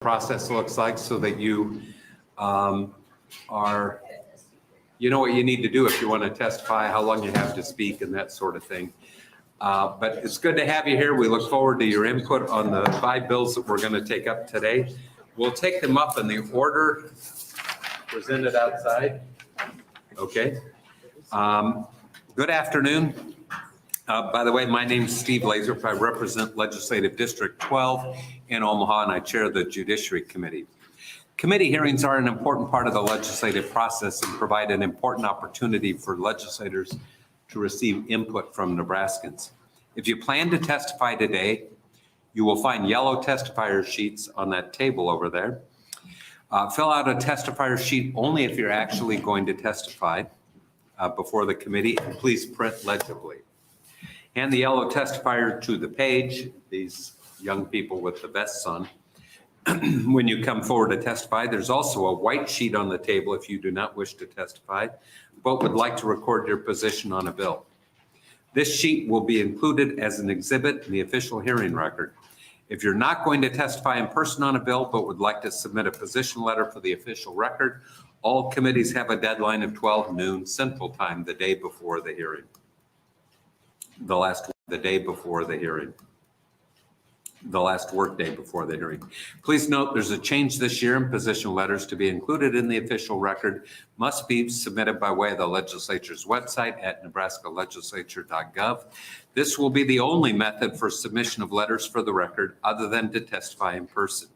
process looks like so that you you know what you need to do if you want to testify, how long you have to speak and that sort of thing. But it's good to have you here. We look forward to your input on the 5 bills that we're going to take up today. We'll take them up in the order presented outside. Okay. Good afternoon. By the way, my name is Steve Lathrop. I represent Legislative District 12 in Omaha, and I chair the Judiciary Committee. Committee hearings are an important part of the legislative process and provide an important opportunity for legislators to receive input from Nebraskans. If you plan to testify today, you will find yellow testifier sheets on that table over there. Fill out a testifier sheet only if you're actually going to testify before the committee, and please print legibly. Hand the yellow testifier to the page, these young people with the vests on. When you come forward to testify, there's also a white sheet on the table if you do not wish to testify, but would like to record your position on a bill. This sheet will be included as an exhibit in the official hearing record. If you're not going to testify in person on a bill, but would like to submit a position letter for the official record, all committees have a deadline of 12 noon Central Time the day before the hearing. The day before the hearing. The last work day before the hearing. Please note there's a change this year in position letters to be included in the official record must be submitted by way of the legislature's website at nebraskalegislature.gov. This will be the only method for submission of letters for the record other than to testify in person.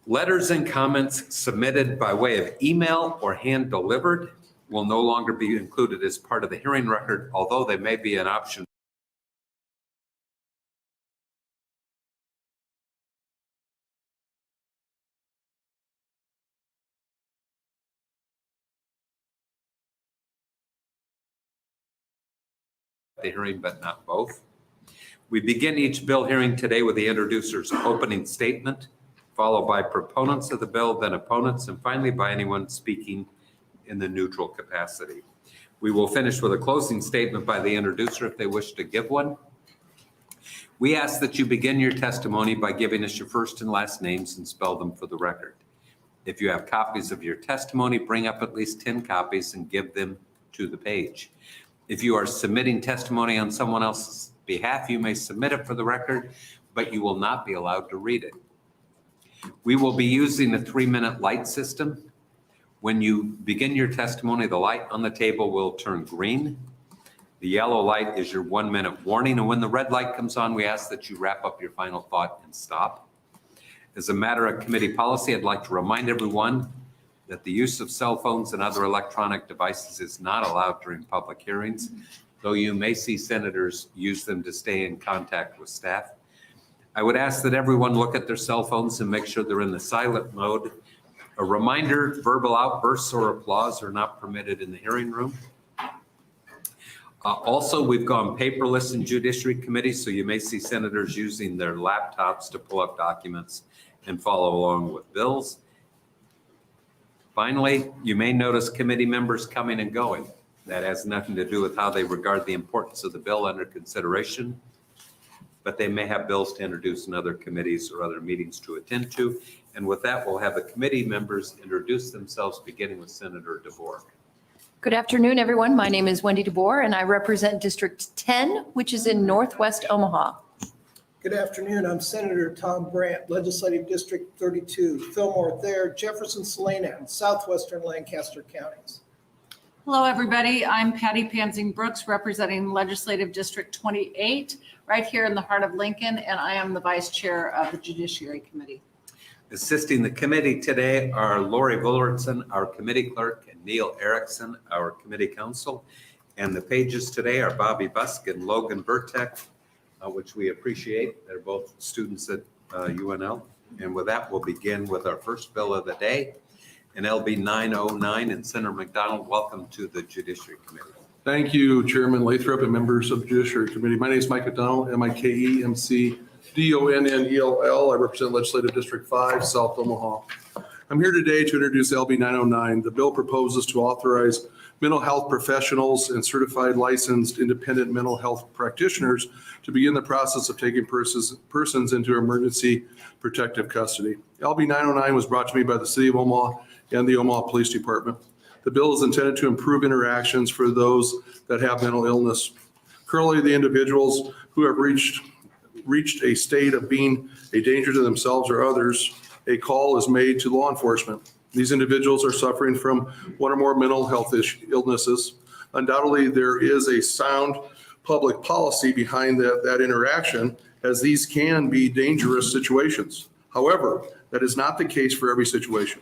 Letters and comments submitted by way of email or hand delivered will no longer be included as part of the hearing record, although they may be an option. The hearing, but not both. We begin each bill hearing today with the introducer's opening statement, followed by proponents of the bill, then opponents, and finally by anyone speaking in the neutral capacity. We will finish with a closing statement by the introducer if they wish to give one. We ask that you begin your testimony by giving us your first and last names and spell them for the record. If you have copies of your testimony, bring up at least 10 copies and give them to the page. If you are submitting testimony on someone else's behalf, you may submit it for the record, but you will not be allowed to read it. We will be using a 3-minute light system. When you begin your testimony, the light on the table will turn green. The yellow light is your 1-minute warning, and when the red light comes on, we ask that you wrap up your final thought and stop. As a matter of committee policy, I'd like to remind everyone that the use of cell phones and other electronic devices is not allowed during public hearings, though you may see senators use them to stay in contact with staff. I would ask that everyone look at their cell phones and make sure they're in the silent mode. A reminder, verbal outbursts or applause are not permitted in the hearing room. Also, we've gone paperless in Judiciary Committee, so you may see senators using their laptops to pull up documents and follow along with bills. Finally, you may notice committee members coming and going. That has nothing to do with how they regard the importance of the bill under consideration, but they may have bills to introduce in other committees or other meetings to attend to. And with that, we'll have the committee members introduce themselves, beginning with Senator DeBoer. Good afternoon, everyone. My name is Wendy DeBoer, and I represent District 10, which is in Northwest Omaha. Good afternoon. I'm Senator Tom Brandt, Legislative District 32, Fillmore Thayer, Jefferson, Salina, and southwestern Lancaster counties. Hello, everybody. I'm Patty Pansing Brooks, representing Legislative District 28, right here in the heart of Lincoln, and I am the Vice Chair of the Judiciary Committee. Assisting the committee today are Lori Bullertson, our committee clerk, and Neil Erickson, our committee counsel. And the pages today are Bobby Busk and Logan Burtek, which we appreciate. They're both students at UNL. And with that, we'll begin with our first bill of the day, an LB 909. And Senator McDonald, welcome to the Judiciary Committee. Thank you, Chairman Lathrop and members of the Judiciary Committee. My name is Mike McDonald, MIKEMCDONNELL. I represent Legislative District 5, South Omaha. I'm here today to introduce LB 909. The bill proposes to authorize mental health professionals and certified licensed independent mental health practitioners to begin the process of taking persons into emergency protective custody. LB 909 was brought to me by the City of Omaha and the Omaha Police Department. The bill is intended to improve interactions for those that have mental illness. Currently, the individuals who have reached a state of being a danger to themselves or others, a call is made to law enforcement. These individuals are suffering from one or more mental health illnesses. Undoubtedly, there is a sound public policy behind that interaction, as these can be dangerous situations. However, that is not the case for every situation.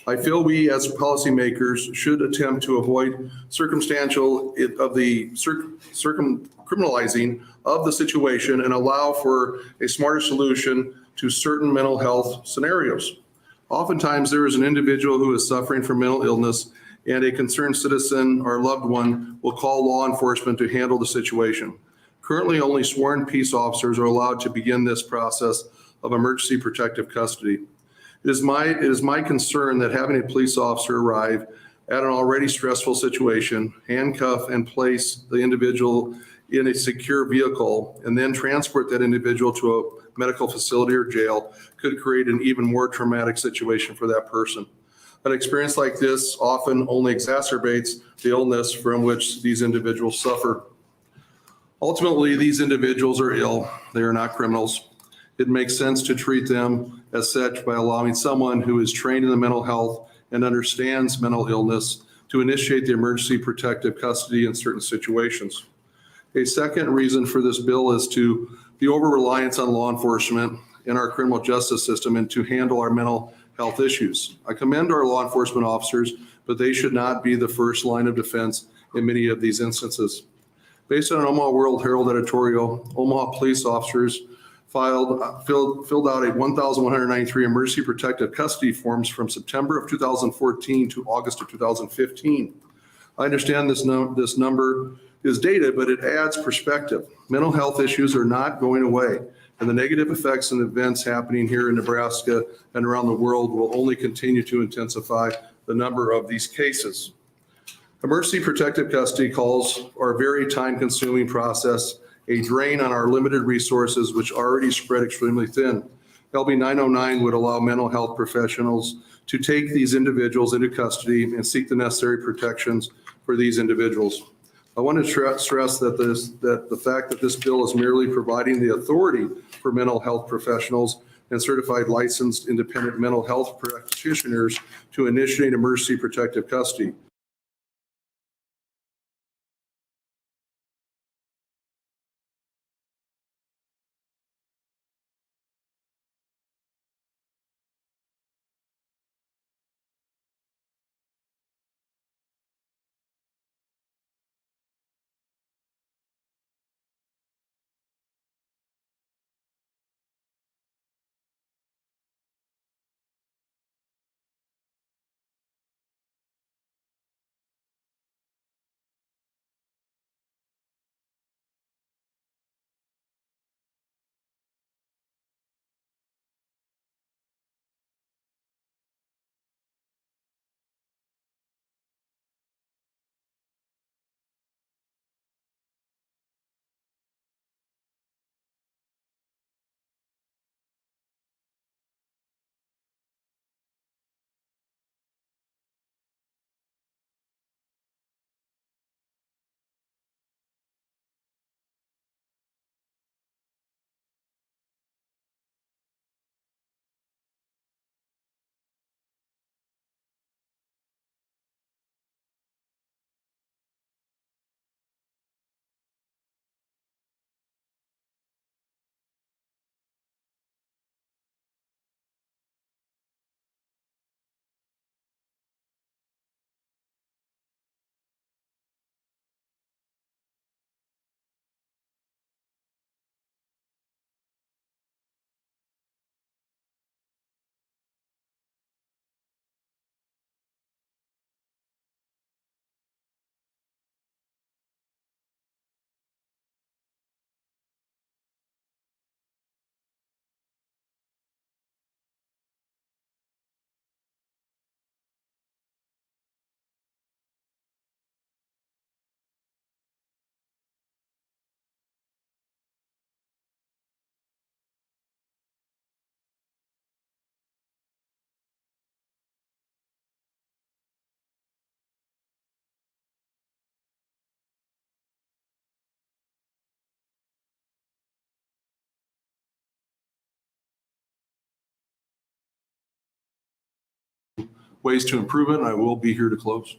I feel we as policymakers should attempt to avoid criminalizing of the situation and allow for a smarter solution to certain mental health scenarios. Oftentimes, there is an individual who is suffering from mental illness, and a concerned citizen or loved one will call law enforcement to handle the situation. Currently, only sworn peace officers are allowed to begin this process of emergency protective custody. It is my concern that having a police officer arrive at an already stressful situation, handcuff and place the individual in a secure vehicle, and then transport that individual to a medical facility or jail could create an even more traumatic situation for that person. An experience like this often only exacerbates the illness from which these individuals suffer. Ultimately, these individuals are ill. They are not criminals. It makes sense to treat them as such by allowing someone who is trained in the mental health and understands mental illness to initiate the emergency protective custody in certain situations. A second reason for this bill is to the over-reliance on law enforcement in our criminal justice system and to handle our mental health issues. I commend our law enforcement officers, but they should not be the first line of defense in many of these instances. Based on an Omaha World Herald editorial, Omaha police officers filled out a 1,193 emergency protective custody forms from September of 2014 to August of 2015. I understand this number is dated, but it adds perspective. Mental health issues are not going away, and the negative effects and events happening here in Nebraska and around the world will only continue to intensify the number of these cases. Emergency protective custody calls are a very time-consuming process, a drain on our limited resources, which already spread extremely thin. LB 909 would allow mental health professionals to take these individuals into custody and seek the necessary protections for these individuals. I want to stress that the fact that this bill is merely providing the authority for mental health professionals and certified licensed independent mental health practitioners to initiate emergency protective custody. ways to improve it, and I will be here to close.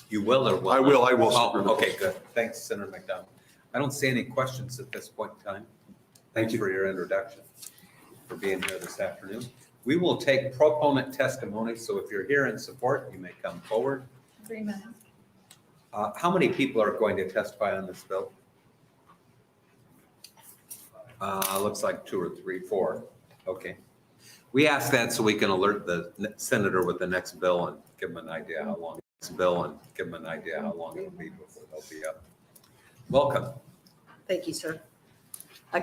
You will or will? I will. Oh, okay, good. Thanks, Senator McDonald. I don't see any questions at this point in time. Thanks for your introduction, for being here this afternoon. We will take proponent testimony, so if you're here in support, you may come forward. 3 minutes. How many people are going to testify on this bill? Looks like 2 or 3, 4. Okay. We ask that so we can alert the senator with the next bill and give them an idea how long it'll be before they'll be up. Welcome. Thank you, sir.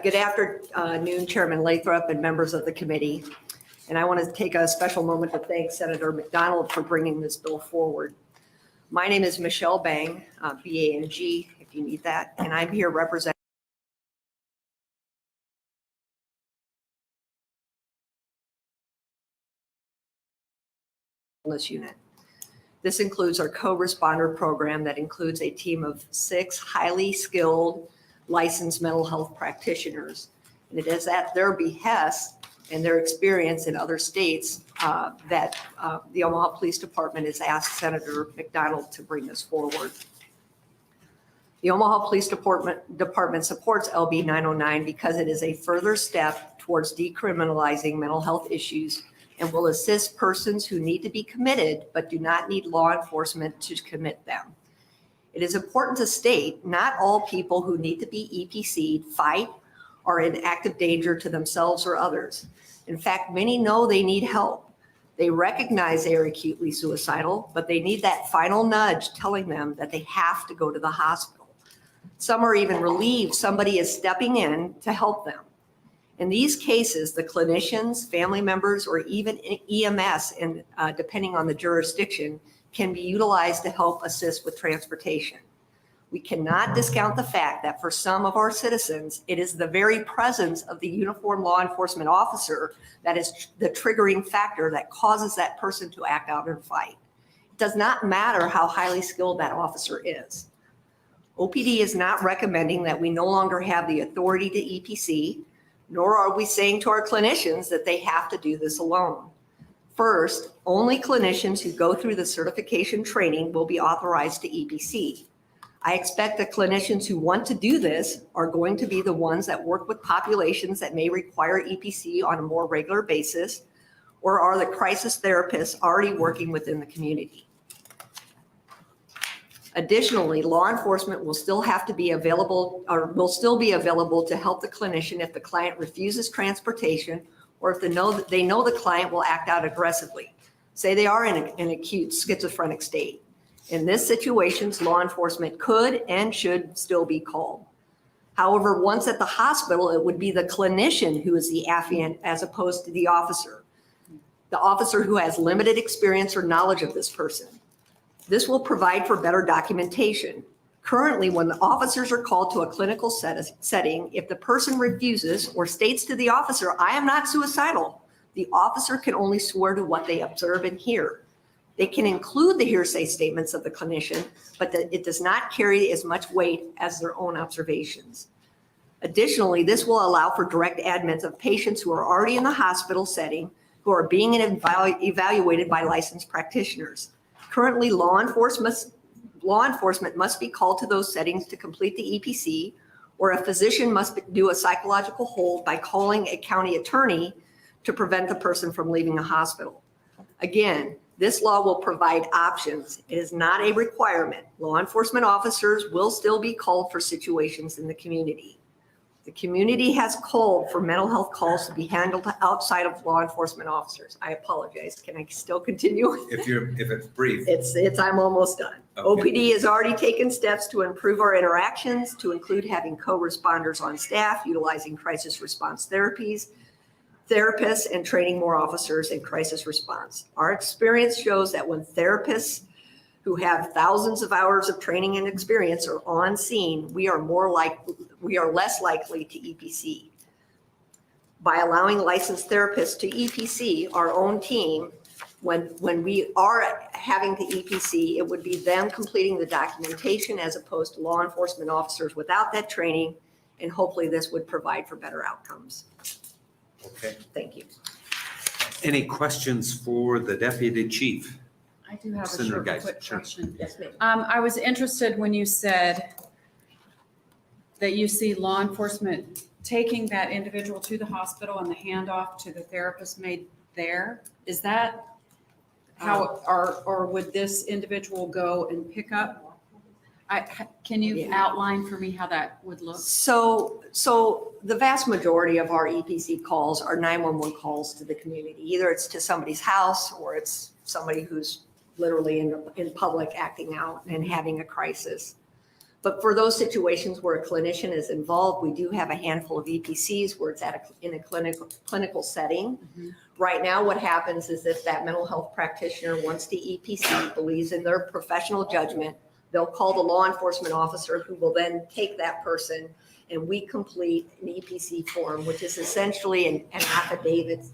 Good afternoon, Chairman Lathrop and members of the committee. And I want to take a special moment to thank Senator McDonald for bringing this bill forward. My name is Michelle Bang, B-A-N-G, if you need that, and I'm here representing this unit. This includes our co-responder program that includes a team of 6 highly skilled licensed mental health practitioners. And it is at their behest and their experience in other states that the Omaha Police Department has asked Senator McDonald to bring this forward. The Omaha Police Department supports LB 909 because it is a further step towards decriminalizing mental health issues and will assist persons who need to be committed but do not need law enforcement to commit them. It is important to state not all people who need to be EPC'd fight or in active danger to themselves or others. In fact, many know they need help. They recognize they are acutely suicidal, but they need that final nudge telling them that they have to go to the hospital. Some are even relieved somebody is stepping in to help them. In these cases, the clinicians, family members, or even EMS, and depending on the jurisdiction, can be utilized to help assist with transportation. We cannot discount the fact that for some of our citizens, it is the very presence of the uniformed law enforcement officer that is the triggering factor that causes that person to act out and fight. It does not matter how highly skilled that officer is. OPD is not recommending that we no longer have the authority to EPC, nor are we saying to our clinicians that they have to do this alone. First, only clinicians who go through the certification training will be authorized to EPC. I expect the clinicians who want to do this are going to be the ones that work with populations that may require EPC on a more regular basis, or are the crisis therapists already working within the community. Additionally, law enforcement will still have to be available, or will still be available to help the clinician if the client refuses transportation, or if they know the client will act out aggressively. Say they are in an acute schizophrenic state. In this situations, law enforcement could and should still be called. However, once at the hospital, it would be the clinician who is the affiant as opposed to the officer who has limited experience or knowledge of this person. This will provide for better documentation. Currently, when the officers are called to a clinical setting, if the person refuses or states to the officer, "I am not suicidal," the officer can only swear to what they observe and hear. They can include the hearsay statements of the clinician, but it does not carry as much weight as their own observations. Additionally, this will allow for direct admits of patients who are already in the hospital setting who are being evaluated by licensed practitioners. Currently, law enforcement must be called to those settings to complete the EPC, or a physician must do a psychological hold by calling a county attorney to prevent the person from leaving a hospital. Again, this law will provide options. It is not a requirement. Law enforcement officers will still be called for situations in the community. The community has called for mental health calls to be handled outside of law enforcement officers. I apologize. Can I still continue? If it's brief. I'm almost done. Okay. OPD has already taken steps to improve our interactions, to include having co-responders on staff, utilizing crisis response therapists, and training more officers in crisis response. Our experience shows that when therapists who have thousands of hours of training and experience are on scene, we are less likely to EPC. By allowing licensed therapists to EPC our own team, when we are having to EPC, it would be them completing the documentation as opposed to law enforcement officers without that training, and hopefully this would provide for better outcomes. Okay. Thank you. Any questions for the deputy chief? I do have a Senator short, Geis, quick sure. question. Yes, ma'am. I was interested when you said that you see law enforcement taking that individual to the hospital and the handoff to the therapist made there. Is that how, or would this individual go and pick up? Can you Yeah. outline for me how that would look? So the vast majority of our EPC calls are 911 calls to the community. Either it's to somebody's house or it's somebody who's literally in public acting out and having a crisis. But for those situations where a clinician is involved, we do have a handful of EPCs where it's in a clinical setting. Mhm. Right now, what happens is if that mental health practitioner, once the EPC believes in their professional judgment, they'll call the law enforcement officer who will then take that person, and we complete an EPC form, which is essentially an affidavit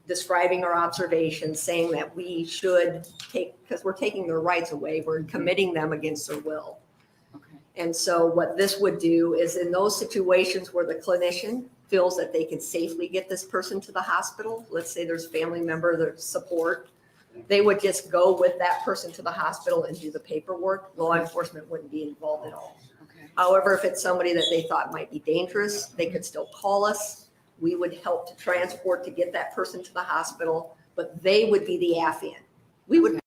describing our observations, saying that we should take, because we're taking their rights away, we're committing them against their will. Okay. And so what this would do is in those situations where the clinician feels that they can safely get this person to the hospital, let's say there's family member, there's support, they would just go with that person to the hospital and do the paperwork. Law enforcement wouldn't be involved at all. Okay. However, if it's somebody that they thought might be dangerous, they could still call us. We would help to transport to get that person to the hospital, but they would be the affiant. We would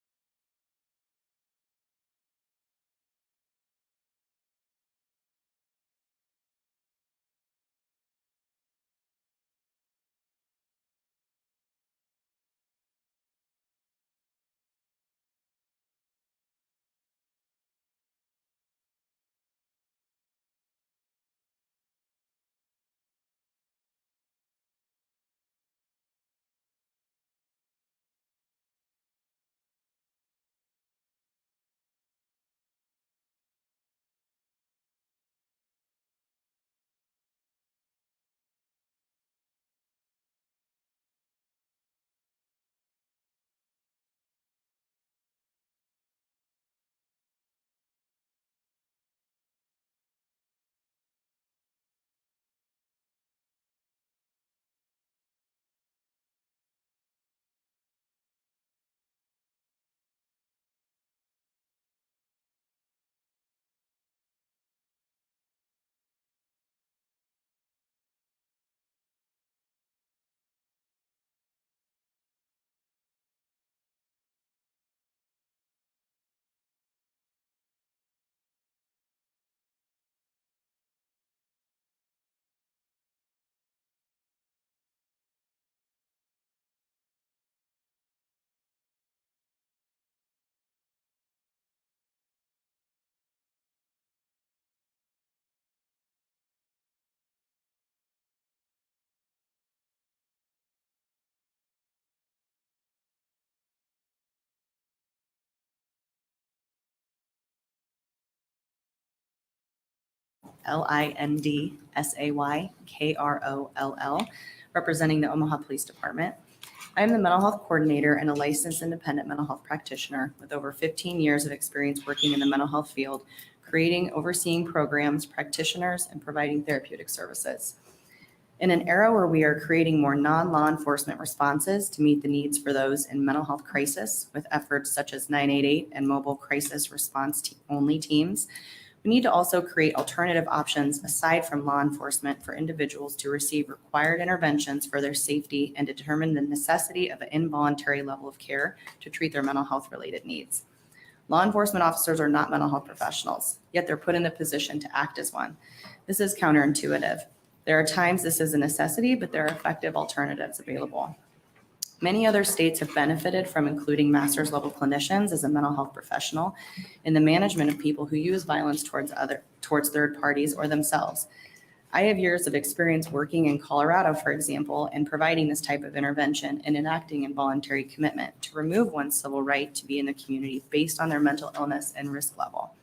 LINDSAYKROLL, representing the Omaha Police Department. I am the mental health coordinator and a licensed independent mental health practitioner with over 15 years of experience working in the mental health field, creating, overseeing programs, practitioners, and providing therapeutic services. In an era where we are creating more non-law enforcement responses to meet the needs for those in mental health crisis with efforts such as 988 and mobile crisis response only teams, we need to also create alternative options aside from law enforcement for individuals to receive required interventions for their safety and to determine the necessity of an involuntary level of care to treat their mental health related needs. Law enforcement officers are not mental health professionals, yet they're put in the position to act as one. This is counterintuitive. There are times this is a necessity, but there are effective alternatives available. Many other states have benefited from including master's level clinicians as a mental health professional in the management of people who use violence towards third parties or themselves. I have years of experience working in Colorado, for example, and providing this type of intervention and enacting involuntary commitment to remove one's civil right to be in the community based on their mental illness and risk level.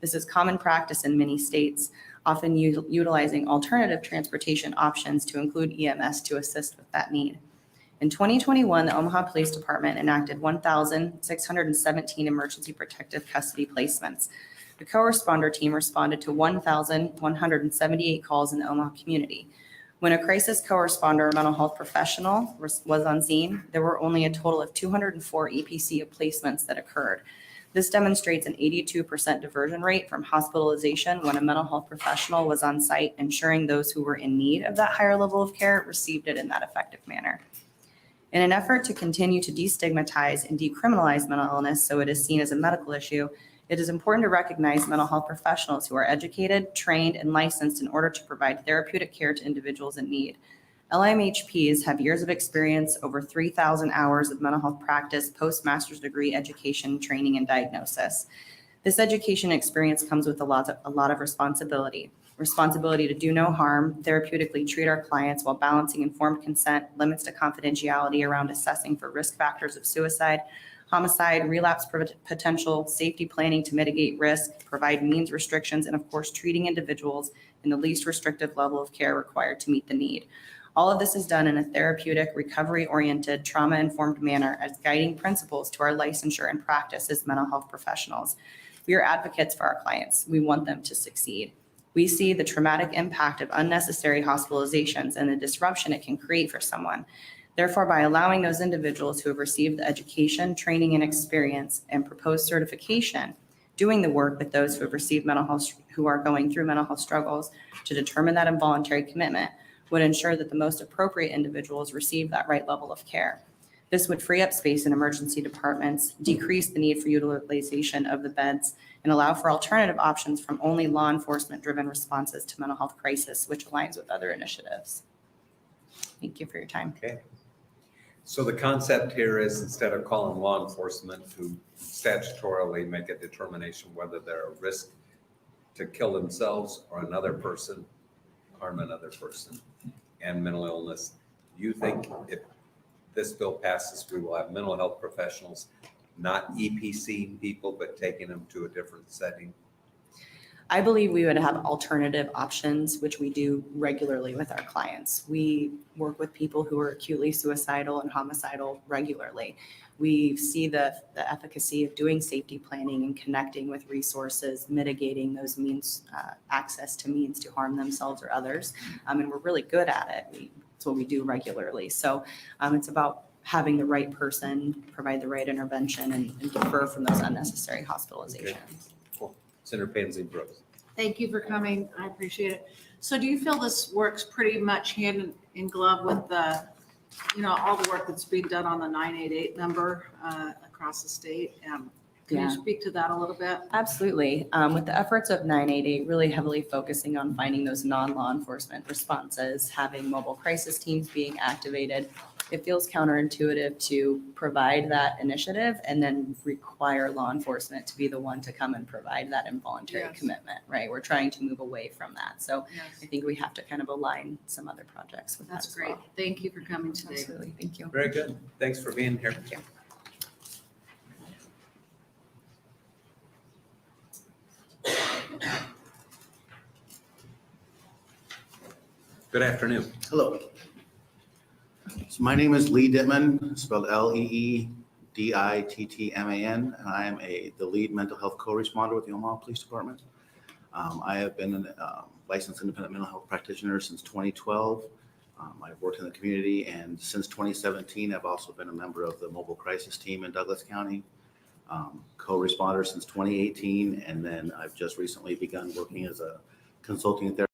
This is common practice in many states, often utilizing alternative transportation options to include EMS to assist with that need. In 2021, the Omaha Police Department enacted 1,617 emergency protective custody placements. The co-responder team responded to 1,178 calls in the Omaha community. When a crisis co-responder or mental health professional was on scene, there were only a total of 204 EPC placements that occurred. This demonstrates an 82% diversion rate from hospitalization when a mental health professional was on site, ensuring those who were in need of that higher level of care received it in that effective manner. In an effort to continue to destigmatize and decriminalize mental illness so it is seen as a medical issue, it is important to recognize mental health professionals who are educated, trained, and licensed in order to provide therapeutic care to individuals in need. LMHPs have years of experience, over 3,000 hours of mental health practice, post-master's degree education, training, and diagnosis. This education experience comes with a lot of responsibility. Responsibility to do no harm, therapeutically treat our clients while balancing informed consent, limits to confidentiality around assessing for risk factors of suicide, homicide, relapse potential, safety planning to mitigate risk, provide means restrictions, and of course, treating individuals in the least restrictive level of care required to meet the need. All of this is done in a therapeutic, recovery-oriented, trauma-informed manner as guiding principles to our licensure and practice as mental health professionals. We are advocates for our clients. We want them to succeed. We see the traumatic impact of unnecessary hospitalizations and the disruption it can create for someone. Therefore, by allowing those individuals who have received the education, training, and experience and proposed certification, doing the work with those who have received mental health, who are going through mental health struggles to determine that involuntary commitment, would ensure that the most appropriate individuals receive that right level of care. This would free up space in emergency departments, decrease the need for utilization of the beds, and allow for alternative options from only law enforcement-driven responses to mental health crisis, which aligns with other initiatives. Thank you for your time. Okay. So the concept here is instead of calling law enforcement to statutorily make a determination whether they're a risk to kill themselves or another person, harm another person, and mental illness, you think if this bill passes, we will have mental health professionals, not EPC people, but taking them to a different setting? I believe we would have alternative options, which we do regularly with our clients. We work with people who are acutely suicidal and homicidal regularly. We see the efficacy of doing safety planning and connecting with resources, mitigating those means, access to means to harm themselves or others. And we're really good at it. It's what we do regularly. So it's about having the right person provide the right intervention and defer from those unnecessary hospitalizations. Cool. Senator Pansy Brooks. Thank you for coming. I appreciate it. So do you feel this works pretty much hand in glove with the, all the work that's being done on the 988 number across the state? Can you speak to that a little bit? Absolutely. With the efforts of 988 really heavily focusing on finding those non-law enforcement responses, having mobile crisis teams being activated, it feels counterintuitive to provide that initiative and then require law enforcement to be the one to come and provide that involuntary commitment, right? We're trying to move away from that. So I think we have to kind of align some other projects with that. That's as great. well. Thank you for coming today. Absolutely. Thank you. Very good. Thanks for being here. Thank you. Good afternoon. Hello. So my name is Lee Dittman, spelled Leedittman, and I am the lead mental health co-responder with the Omaha Police Department. I have been a licensed independent mental health practitioner since 2012. I've worked in the community, and since 2017, I've also been a member of the mobile crisis team in Douglas County, co-responder since 2018, and then I've just recently begun working as a consulting therapist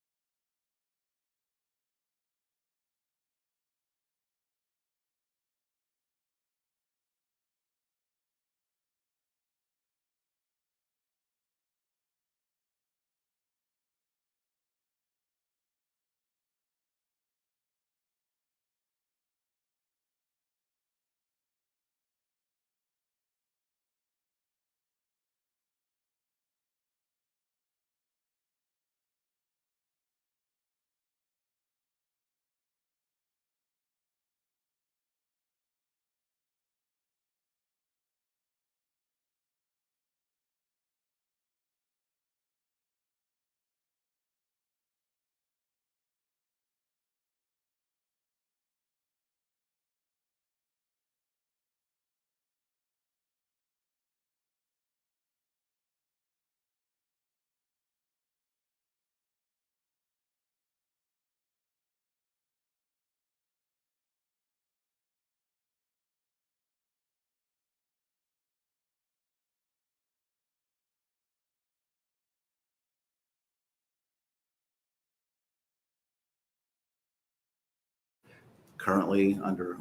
currently under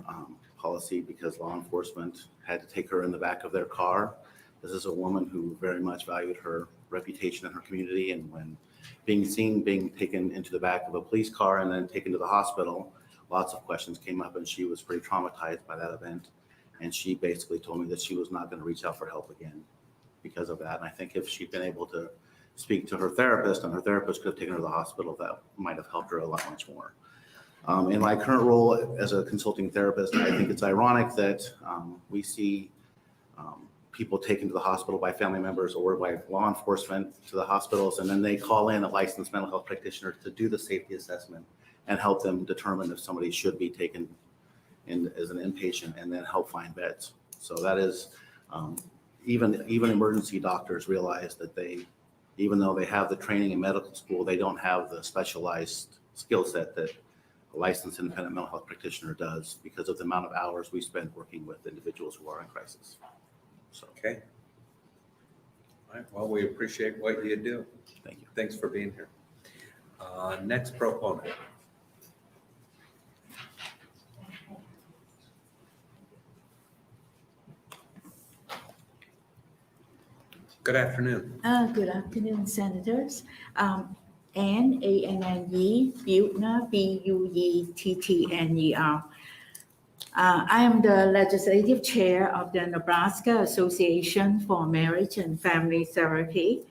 policy because law enforcement had to take her in the back of their car. This is a woman who very much valued her reputation in her community, and when being taken into the back of a police car and then taken to the hospital, lots of questions came up, and she was pretty traumatized by that event. And she basically told me that she was not going to reach out for help again because of that. And I think if she'd been able to speak to her therapist and her therapist could have taken her to the hospital, that might have helped her a lot much more. In my current role as a consulting therapist, I think it's ironic that we see people taken to the hospital by family members or by law enforcement to the hospitals, and then they call in a licensed mental health practitioner to do the safety assessment and help them determine if somebody should be taken in as an inpatient and then help find beds. So that is, even emergency doctors realize that even though they have the training in medical school, they don't have the specialized skill set that a licensed independent mental health practitioner does because of the amount of hours we spend working with individuals who are in crisis. So, Okay. All right, well, we appreciate what you do. thank you. Thanks for being here. Next proponent. Good afternoon. Good afternoon, Senators. Anne, A-N-N-E, Buettner, B-U-E-T-T-N-E-R. I am the Legislative Chair of the Nebraska Association for Marriage and Family Therapy.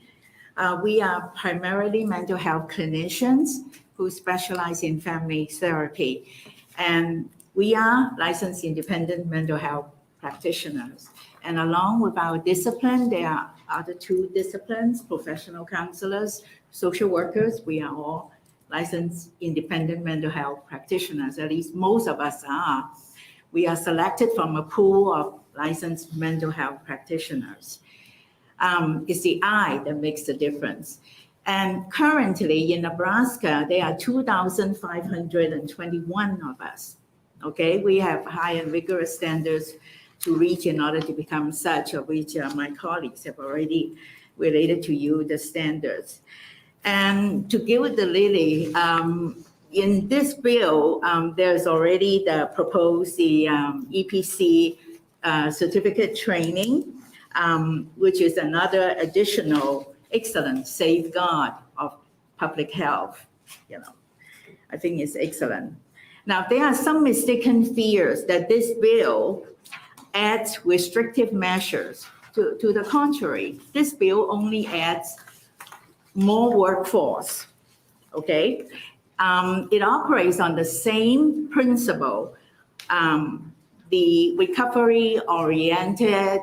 We are primarily mental health clinicians who specialize in family therapy. And we are licensed independent mental health practitioners. And along with our discipline, there are other two disciplines, professional counselors, social workers. We are all licensed independent mental health practitioners, at least most of us are. We are selected from a pool of licensed mental health practitioners. It's the I that makes the difference. And currently in Nebraska, there are 2,521 of us. Okay, we have high and rigorous standards to reach in order to become such, of which my colleagues have already related to you the standards. And to give it the lily, in this bill, there's already the proposed EPC certificate training, which is another additional excellent safeguard of public health. I think it's excellent. Now, there are some mistaken fears that this bill adds restrictive measures. To the contrary, this bill only adds more workforce, okay? It operates on the same principle, the recovery-oriented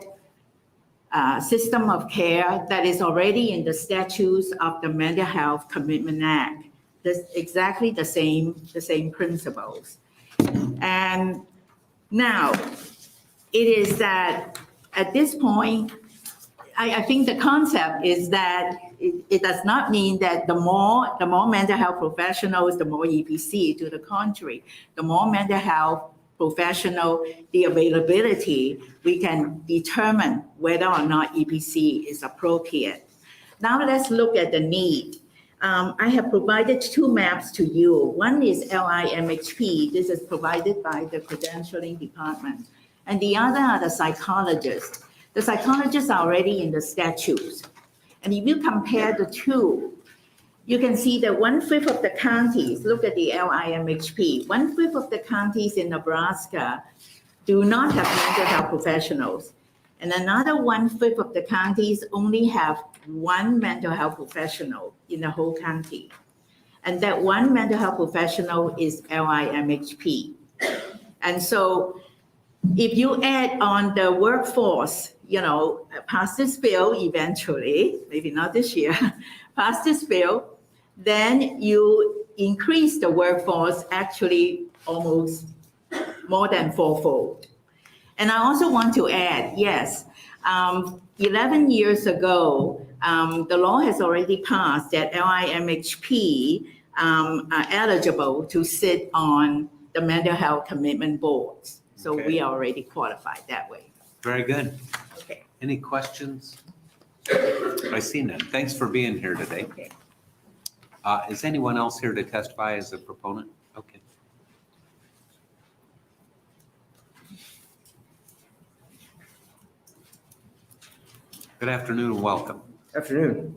system of care that is already in the statutes of the Mental Health Commitment Act. That's exactly the same principles. And now, it is that at this point, I think the concept is that it does not mean that the more mental health professionals, the more EPC. To the contrary, the more mental health professional, the availability, we can determine whether or not EPC is appropriate. Now let's look at the need. I have provided two maps to you. One is LIMHP. This is provided by the credentialing department. And the other are the psychologists. The psychologists are already in the statutes. And if you compare the two, you can see that 1/5 of the counties, look at the LIMHP, 1/5 of the counties in Nebraska do not have mental health professionals. And another 1/5 of the counties only have one mental health professional in the whole county. And that one mental health professional is LIMHP. And so if you add on the workforce, pass this bill eventually, maybe not this year, pass this bill, then you increase the workforce actually almost more than fourfold. And I also want to add, yes, 11 years ago, the law has already passed that LIMHP are eligible to sit on the mental health commitment boards. So Okay. we are already qualified that way. Very good. Okay. Any questions? I see none. Thanks for being here today. Okay. Is anyone else here to testify as a proponent? Okay. Good afternoon and welcome. Afternoon.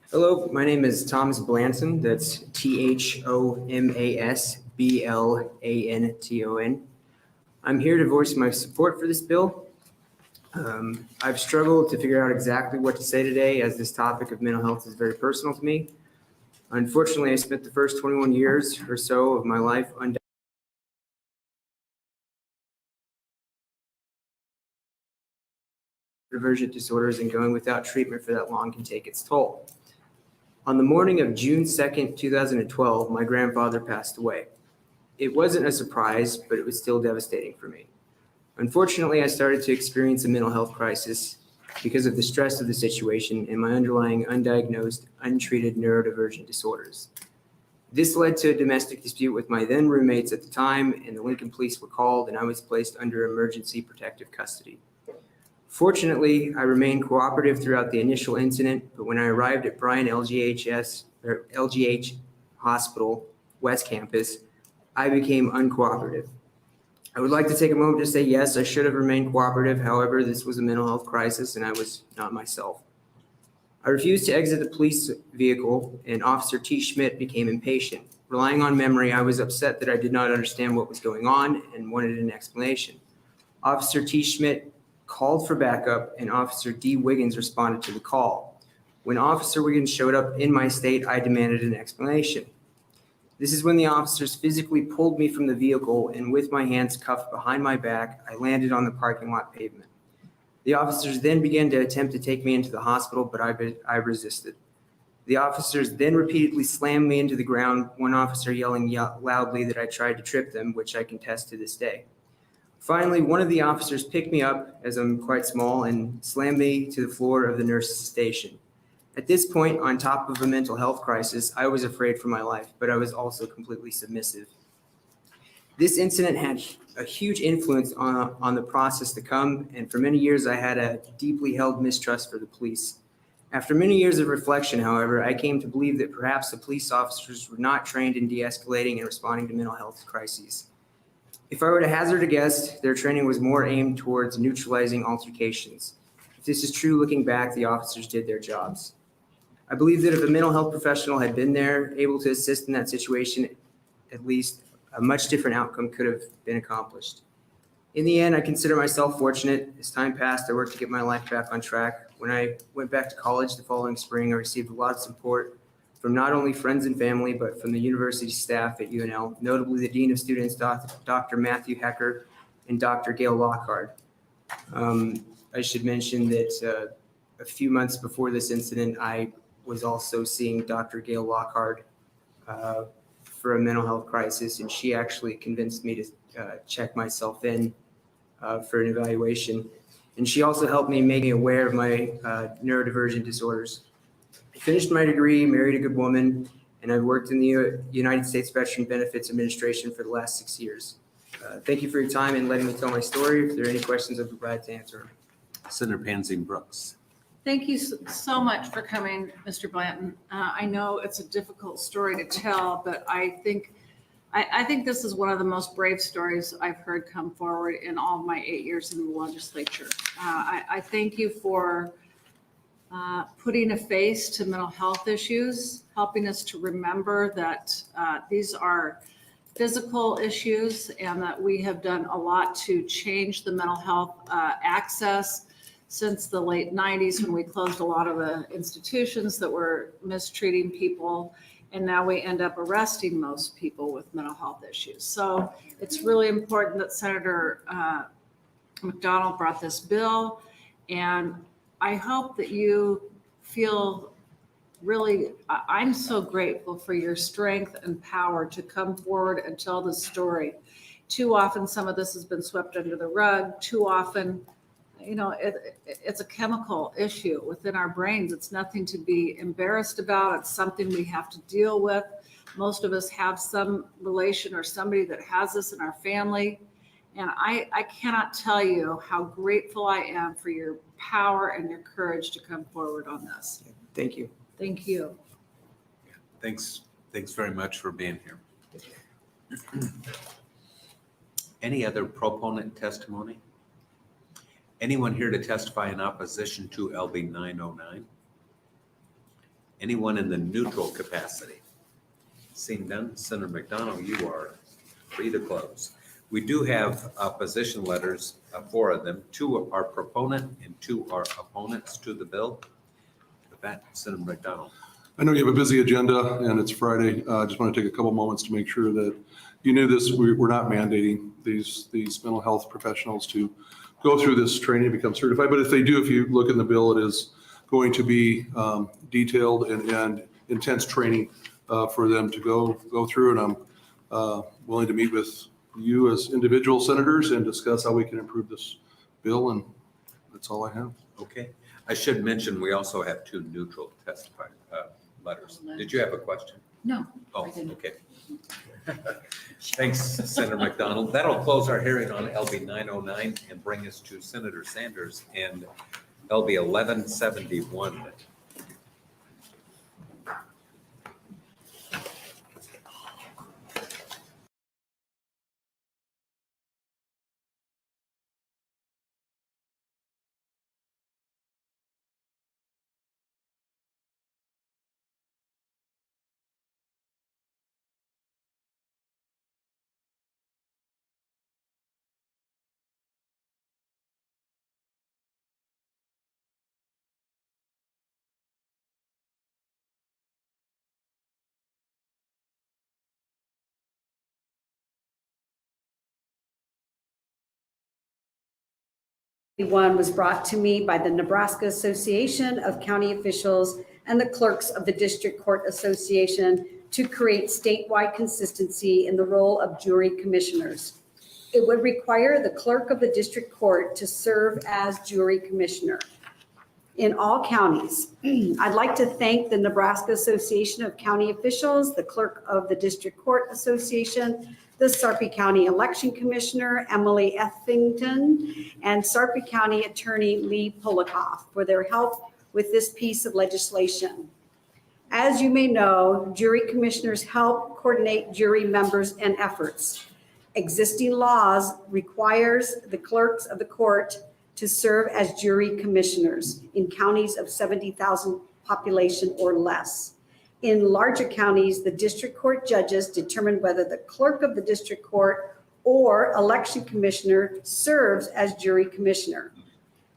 Hello, my name is Thomas Blanton. That's ThomasBlanton. I'm here to voice my support for this bill. I've struggled to figure out exactly what to say today, as this topic of mental health is very personal to me. Unfortunately, I spent the first 21 years or so of my life neurodivergent disorders, and going without treatment for that long can take its toll. On the morning of June 2nd, 2012, my grandfather passed away. It wasn't a surprise, but it was still devastating for me. Unfortunately, I started to experience a mental health crisis because of the stress of the situation and my underlying undiagnosed, untreated neurodivergent disorders. This led to a domestic dispute with my then roommates at the time, and the Lincoln police were called, and I was placed under emergency protective custody. Fortunately, I remained cooperative throughout the initial incident, but when I arrived at Bryan LGH Hospital, West Campus, I became uncooperative. I would like to take a moment to say, yes, I should have remained cooperative. However, this was a mental health crisis and I was not myself. I refused to exit the police vehicle, and Officer T. Schmidt became impatient. Relying on memory, I was upset that I did not understand what was going on and wanted an explanation. Officer T. Schmidt called for backup, and Officer D. Wiggins responded to the call. When Officer Wiggins showed up in my state, I demanded an explanation. This is when the officers physically pulled me from the vehicle, and with my hands cuffed behind my back, I landed on the parking lot pavement. The officers then began to attempt to take me into the hospital, but I resisted. The officers then repeatedly slammed me into the ground, one officer yelling loudly that I tried to trip them, which I contest to this day. Finally, one of the officers picked me up, as I'm quite small, and slammed me to the floor of the nurse's station. At this point, on top of a mental health crisis, I was afraid for my life, but I was also completely submissive. This incident had a huge influence on the process to come, and for many years I had a deeply held mistrust for the police. After many years of reflection, however, I came to believe that perhaps the police officers were not trained in de-escalating and responding to mental health crises. If I were to hazard a guess, their training was more aimed towards neutralizing altercations. If this is true, looking back, the officers did their jobs. I believe that if a mental health professional had been there, able to assist in that situation, at least a much different outcome could have been accomplished. In the end, I consider myself fortunate. As time passed, I worked to get my life back on track. When I went back to college the following spring, I received a lot of support from not only friends and family, but from the university staff at UNL, notably the Dean of Students, Dr. Matthew Hecker, and Dr. Gail Lockhart. I should mention that a few months before this incident, I was also seeing Dr. Gail Lockhart for a mental health crisis, and she actually convinced me to check myself in for an evaluation. And she also helped me make me aware of my neurodivergent disorders. I finished my degree, married a good woman, and I've worked in the United States Veteran Benefits Administration for the last 6 years. Thank you for your time and letting me tell my story. If there are any questions, I'll be glad to answer them. Senator Pansy Brooks. Thank you so much for coming, Mr. Blanton. I know it's a difficult story to tell, but I think this is one of the most brave stories I've heard come forward in all of my 8 years in the legislature. I thank you for putting a face to mental health issues, helping us to remember that these are physical issues and that we have done a lot to change the mental health access since the late 90s, when we closed a lot of the institutions that were mistreating people. And now we end up arresting most people with mental health issues. So it's really important that Senator McDonald brought this bill. And I hope that you feel really, I'm so grateful for your strength and power to come forward and tell the story. Too often, some of this has been swept under the rug. Too often, it's a chemical issue within our brains. It's nothing to be embarrassed about. It's something we have to deal with. Most of us have some relation or somebody that has this in our family. And I cannot tell you how grateful I am for your power and your courage to come forward on this. Thank you. Thank you. Thanks very much for being here. Any other proponent testimony? Anyone here to testify in opposition to LB 909? Anyone in the neutral capacity? Seeing none, Senator McDonald, you are free to close. We do have opposition letters, 4 of them. 2 are proponent and 2 are opponents to the bill. With that, Senator McDonald. I know you have a busy agenda and it's Friday. I just want to take a couple moments to make sure that you knew this. We're not mandating these mental health professionals to go through this training, become certified. But if they do, if you look in the bill, it is going to be detailed and intense training for them to go through. And I'm willing to meet with you as individual senators and discuss how we can improve this bill. And that's all I have. Okay. I should mention, we also have 2 neutral testify letters. Did you have a question? No. Oh, okay. Thanks, Senator McDonald. That'll close our hearing on LB 909 and bring us to Senator Sanders and LB 1171. One was brought to me by the Nebraska Association of County Officials and the Clerks of the District Court Association to create statewide consistency in the role of jury commissioners. It would require the clerk of the district court to serve as jury commissioner in all counties. I'd like to thank the Nebraska Association of County Officials, the Clerk of the District Court Association, the Sarpy County Election Commissioner, Emily Ethington, and Sarpy County Attorney Lee Polikoff for their help with this piece of legislation. As you may know, jury commissioners help coordinate jury members and efforts. Existing laws requires the clerks of the court to serve as jury commissioners in counties of 70,000 population or less. In larger counties, the district court judges determine whether the clerk of the district court or election commissioner serves as jury commissioner.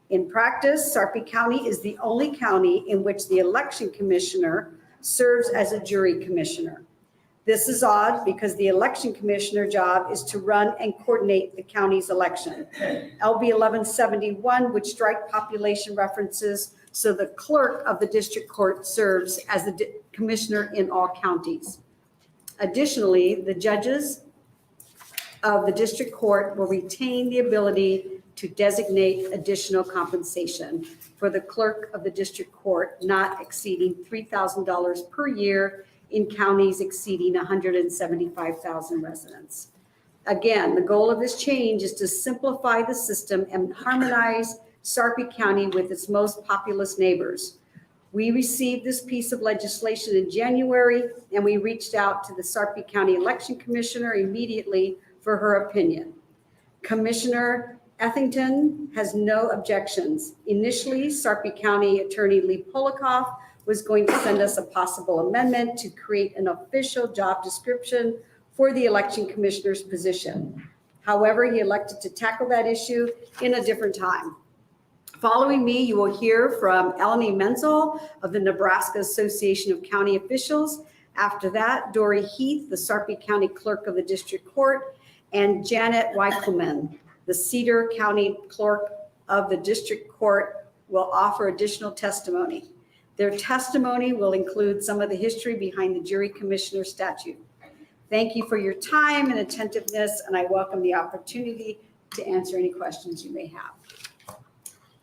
In practice, Sarpy County is the only county in which the election commissioner serves as a jury commissioner. This is odd because the election commissioner job is to run and coordinate the county's election. LB 1171 would strike population references, so the clerk of the district court serves as the commissioner in all counties. Additionally, the judges of the district court will retain the ability to designate additional compensation for the clerk of the district court not exceeding $3,000 per year in counties exceeding 175,000 residents. Again, the goal of this change is to simplify the system and harmonize Sarpy County with its most populous neighbors. We received this piece of legislation in January, and we reached out to the Sarpy County Election Commissioner immediately for her opinion. Commissioner Ethington has no objections. Initially, Sarpy County Attorney Lee Polikoff was going to send us a possible amendment to create an official job description for the election commissioner's position. However, he elected to tackle that issue in a different time. Following me, you will hear from Eleni Menzel of the Nebraska Association of County Officials. After that, Dory Heath, the Sarpy County Clerk of the District Court, and Janet Weichelman, the Cedar County Clerk of the District Court, will offer additional testimony. Their testimony will include some of the history behind the jury commissioner statute. Thank you for your time and attentiveness, and I welcome the opportunity to answer any questions you may have.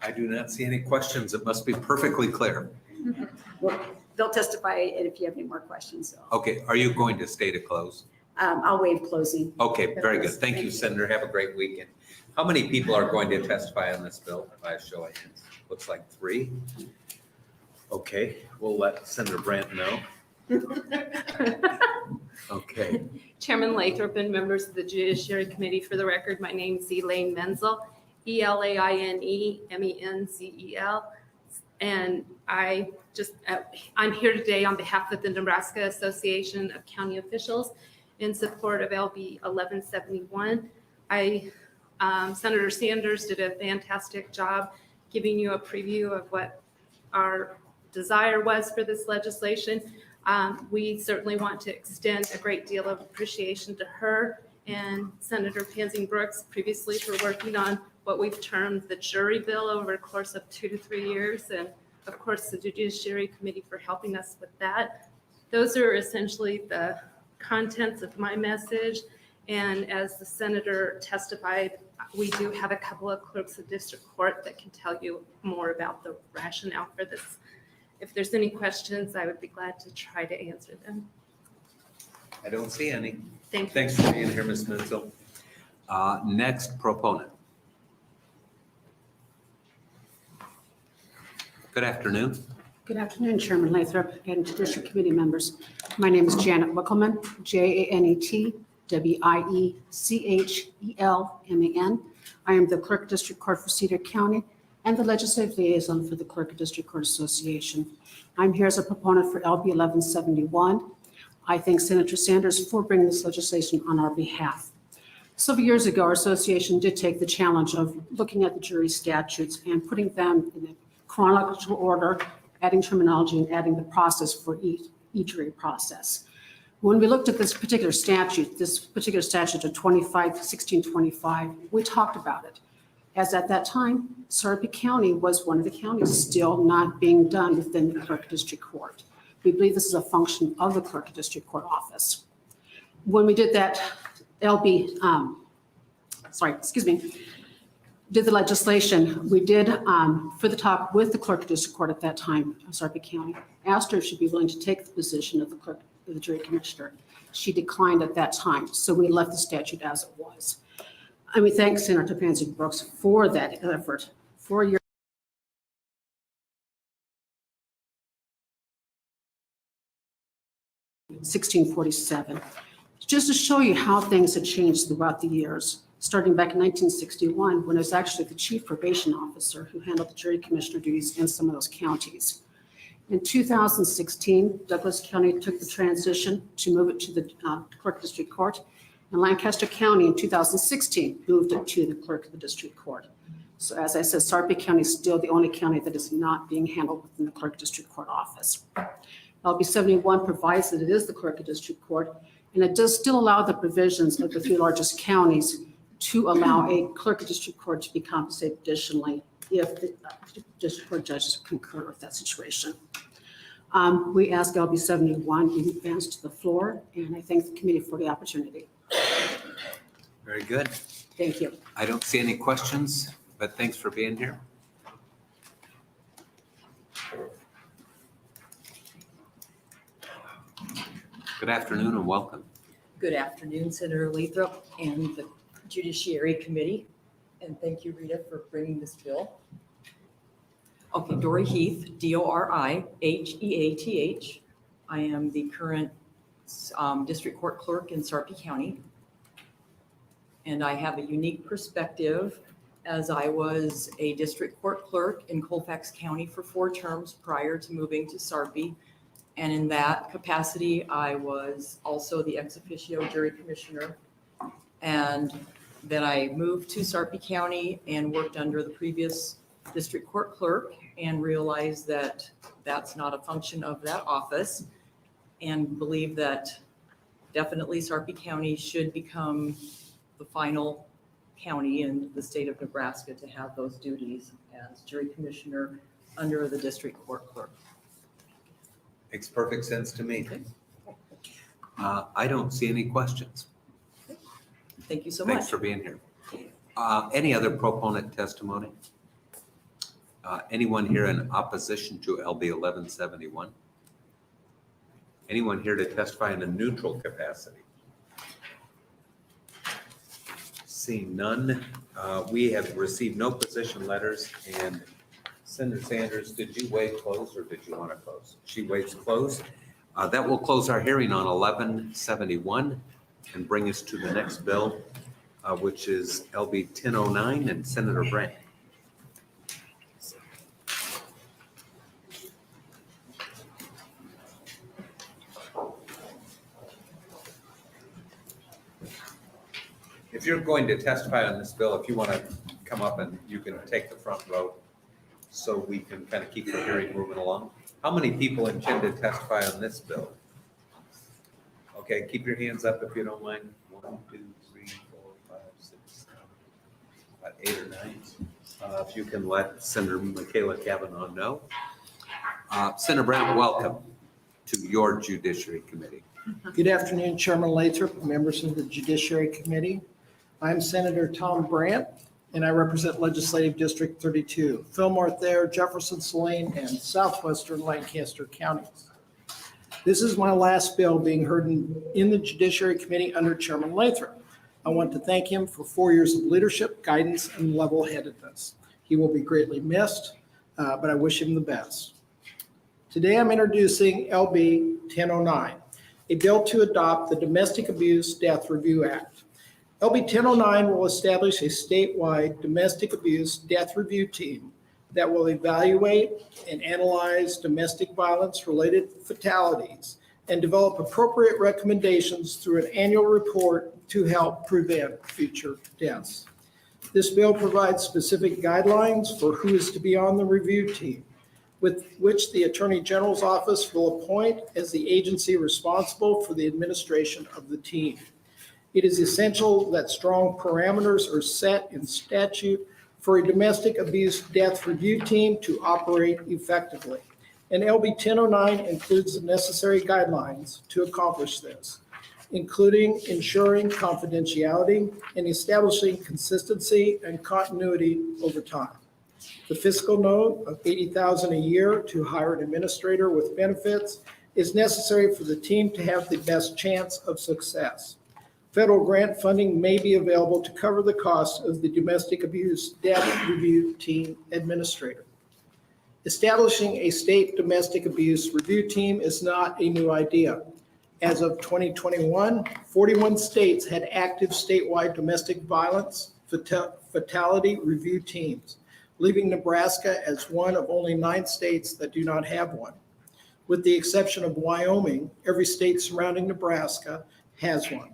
I do not see any questions. It must be perfectly clear. Well, they'll testify if you have any more questions. So. Okay, are you going to stay to close? I'll waive closing. Okay, very good. Thank you, Senator. Have a great weekend. How many people are going to testify on this bill by a show of hands? Looks like 3. Okay, we'll let Senator Brandt know. Okay. Chairman Lathrop and members of the Judiciary Committee, for the record, my name is Elaine Menzel, ELAINEMENZEL. And I'm here today on behalf of the Nebraska Association of County Officials in support of LB 1171. Senator Sanders did a fantastic job giving you a preview of what our desire was for this legislation. We certainly want to extend a great deal of appreciation to her and Senator Pansy Brooks previously for working on what we've termed the jury bill over a course of 2 to 3 years. And of course, the Judiciary Committee for helping us with that. Those are essentially the contents of my message. And as the senator testified, we do have a couple of clerks of district court that can tell you more about the rationale for this. If there's any questions, I would be glad to try to answer them. I don't see any. Thank you. Thanks for being here, Ms. Menzel. Next proponent. Good afternoon. Good afternoon, Chairman Lathrop and District Committee members. My name is Janet Wickelman, JANET, I am the Clerk of District Court for Cedar County and the Legislative Liaison for the Clerk of District Court Association. I'm here as a proponent for LB 1171. I thank Senator Sanders for bringing this legislation on our behalf. Several years ago, our association did take the challenge of looking at the jury statutes and putting them in a chronological order, adding terminology and adding the process for each jury process. When we looked at this particular statute of 1625, we talked about it. As at that time, Sarpy County was one of the counties still not being done within the Clerk of District Court. We believe this is a function of the Clerk of District Court office. When we did that, did the legislation, we did, for the talk with the Clerk of District Court at that time, Sarpy County, asked her if she'd be willing to take the position of the Clerk of the Jury Commissioner. She declined at that time, so we left the statute as it was. And we thank Senator Pansy Brooks for that effort. 4 years. (1647). Just to show you how things had changed throughout the years, starting back in 1961, when I was actually the chief probation officer who handled the jury commissioner duties in some of those counties. In 2016, Douglas County took the transition to move it to the Clerk District Court, and Lancaster County in 2016 moved it to the Clerk of the District Court. So as I said, Sarpy County is still the only county that is not being handled within the Clerk District Court office. LB 71 provides that it is the Clerk of District Court, and it does still allow the provisions of the 3 largest counties to allow a Clerk of District Court to be compensated additionally if the District Court judges concur with that situation. We ask LB 71 be advanced to the floor, and I thank the committee for the opportunity. Very good. Thank you. I don't see any questions, but thanks for being here. Good afternoon and welcome. Good afternoon, Senator Lathrop and the Judiciary Committee. And thank you, Rita, for bringing this bill. Okay, Dory Heath, DORIHEATH. I am the current District Court Clerk in Sarpy County. And I have a unique perspective as I was a District Court Clerk in Colfax County for 4 terms prior to moving to Sarpy. And in that capacity, I was also the ex officio jury commissioner. And then I moved to Sarpy County and worked under the previous district court clerk and realized that that's not a function of that office, and believe that definitely Sarpy County should become the final county in the state of Nebraska to have those duties as jury commissioner under the district court clerk. Makes perfect sense to me. I don't see any questions. Thank you so much. Thanks for being here. Any other proponent testimony? Anyone here in opposition to LB 1171? Anyone here to testify in a neutral capacity? Seeing none, we have received no position letters, and Senator Sanders, did you waive close or did you want to close? She waives close. That will close our hearing on 1171 and bring us to the next bill, which is LB 1009, and Senator Brandt. If you're going to testify on this bill, if you want to come up and you can take the front row so we can kind of keep the hearing moving along. How many people intend to testify on this bill? Okay, keep your hands up if you don't mind. 1, 2, 3, 4, 5, 6, 7, about 8 or 9. If you can let Senator Michaela Cavanaugh know. Senator Brandt, welcome to your Judiciary Committee. Good afternoon, Chairman Lathrop, members of the Judiciary Committee. I'm Senator Tom Brandt, and I represent Legislative District 32, Fillmore, Thayer, Jefferson, Saline, and southwestern Lancaster counties. This is my last bill being heard in the Judiciary Committee under Chairman Lathrop. I want to thank him for 4 years of leadership, guidance, and level-headedness. He will be greatly missed, but I wish him the best. Today, I'm introducing LB 1009, a bill to adopt the Domestic Abuse Death Review Act. LB 1009 will establish a statewide domestic abuse death review team that will evaluate and analyze domestic violence-related fatalities and develop appropriate recommendations through an annual report to help prevent future deaths. This bill provides specific guidelines for who is to be on the review team, with which the Attorney General's office will appoint as the agency responsible for the administration of the team. It is essential that strong parameters are set in statute for a domestic abuse death review team to operate effectively. And LB 1009 includes the necessary guidelines to accomplish this, including ensuring confidentiality and establishing consistency and continuity over time. The fiscal note of $80,000 a year to hire an administrator with benefits is necessary for the team to have the best chance of success. Federal grant funding may be available to cover the cost of the domestic abuse death review team administrator. Establishing a state domestic abuse review team is not a new idea. As of 2021, 41 states had active statewide domestic violence fatality review teams, leaving Nebraska as one of only 9 states that do not have one. With the exception of Wyoming, every state surrounding Nebraska has one.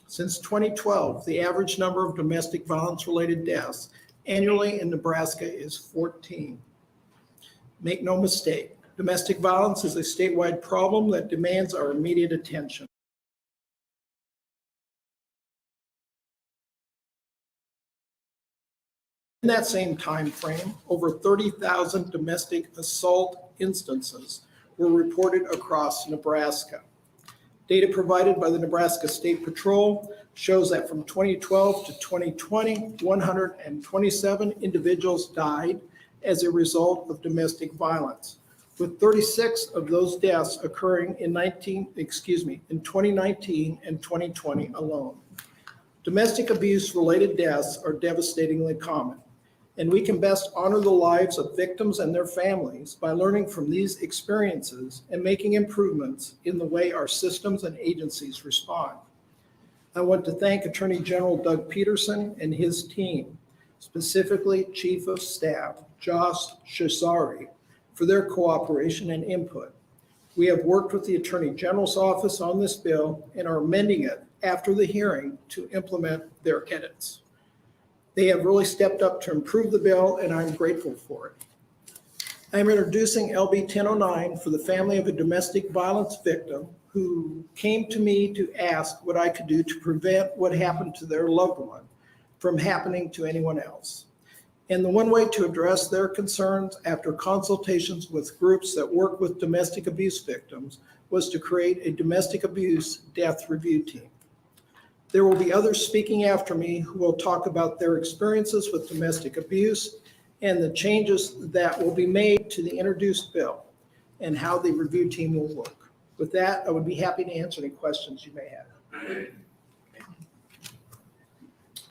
Since 2012, the average number of domestic violence-related deaths annually in Nebraska is 14. Make no mistake, domestic violence is a statewide problem that demands our immediate attention. In that same time frame, over 30,000 domestic assault instances were reported across Nebraska. Data provided by the Nebraska State Patrol shows that from 2012 to 2020, 127 individuals died as a result of domestic violence, with 36 of those deaths occurring in 2019 and 2020 alone. Domestic abuse-related deaths are devastatingly common, and we can best honor the lives of victims and their families by learning from these experiences and making improvements in the way our systems and agencies respond. I want to thank Attorney General Doug Peterson and his team, specifically Chief of Staff Josh Shazari, for their cooperation and input. We have worked with the Attorney General's office on this bill and are amending it after the hearing to implement their edits. They have really stepped up to improve the bill, and I'm grateful for it. I am introducing LB 1009 for the family of a domestic violence victim who came to me to ask what I could do to prevent what happened to their loved one from happening to anyone else. And the one way to address their concerns after consultations with groups that work with domestic abuse victims was to create a domestic abuse death review team. There will be others speaking after me who will talk about their experiences with domestic abuse and the changes that will be made to the introduced bill and how the review team will work. With that, I would be happy to answer any questions you may have.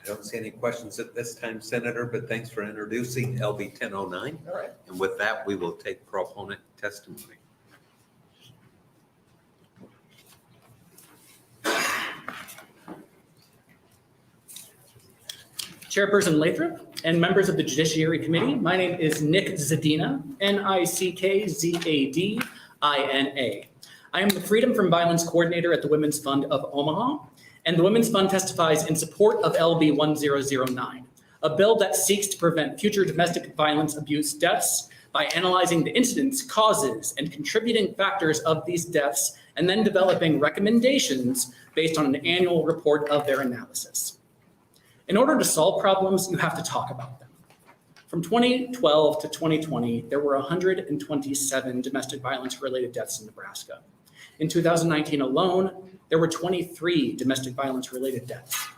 I don't see any questions at this time, Senator, but thanks for introducing LB 1009. All right. And with that, we will take proponent testimony. Chairperson Lathrop and members of the Judiciary Committee, my name is Nick Zadina, Nickzadina. I am the Freedom from Violence Coordinator at the Women's Fund of Omaha, and the Women's Fund testifies in support of LB 1009, a bill that seeks to prevent future domestic violence abuse deaths by analyzing the incidents, causes, and contributing factors of these deaths, and then developing recommendations based on an annual report of their analysis. In order to solve problems, you have to talk about them. From 2012 to 2020, there were 127 domestic violence-related deaths in Nebraska. In 2019 alone, there were 23 domestic violence-related deaths.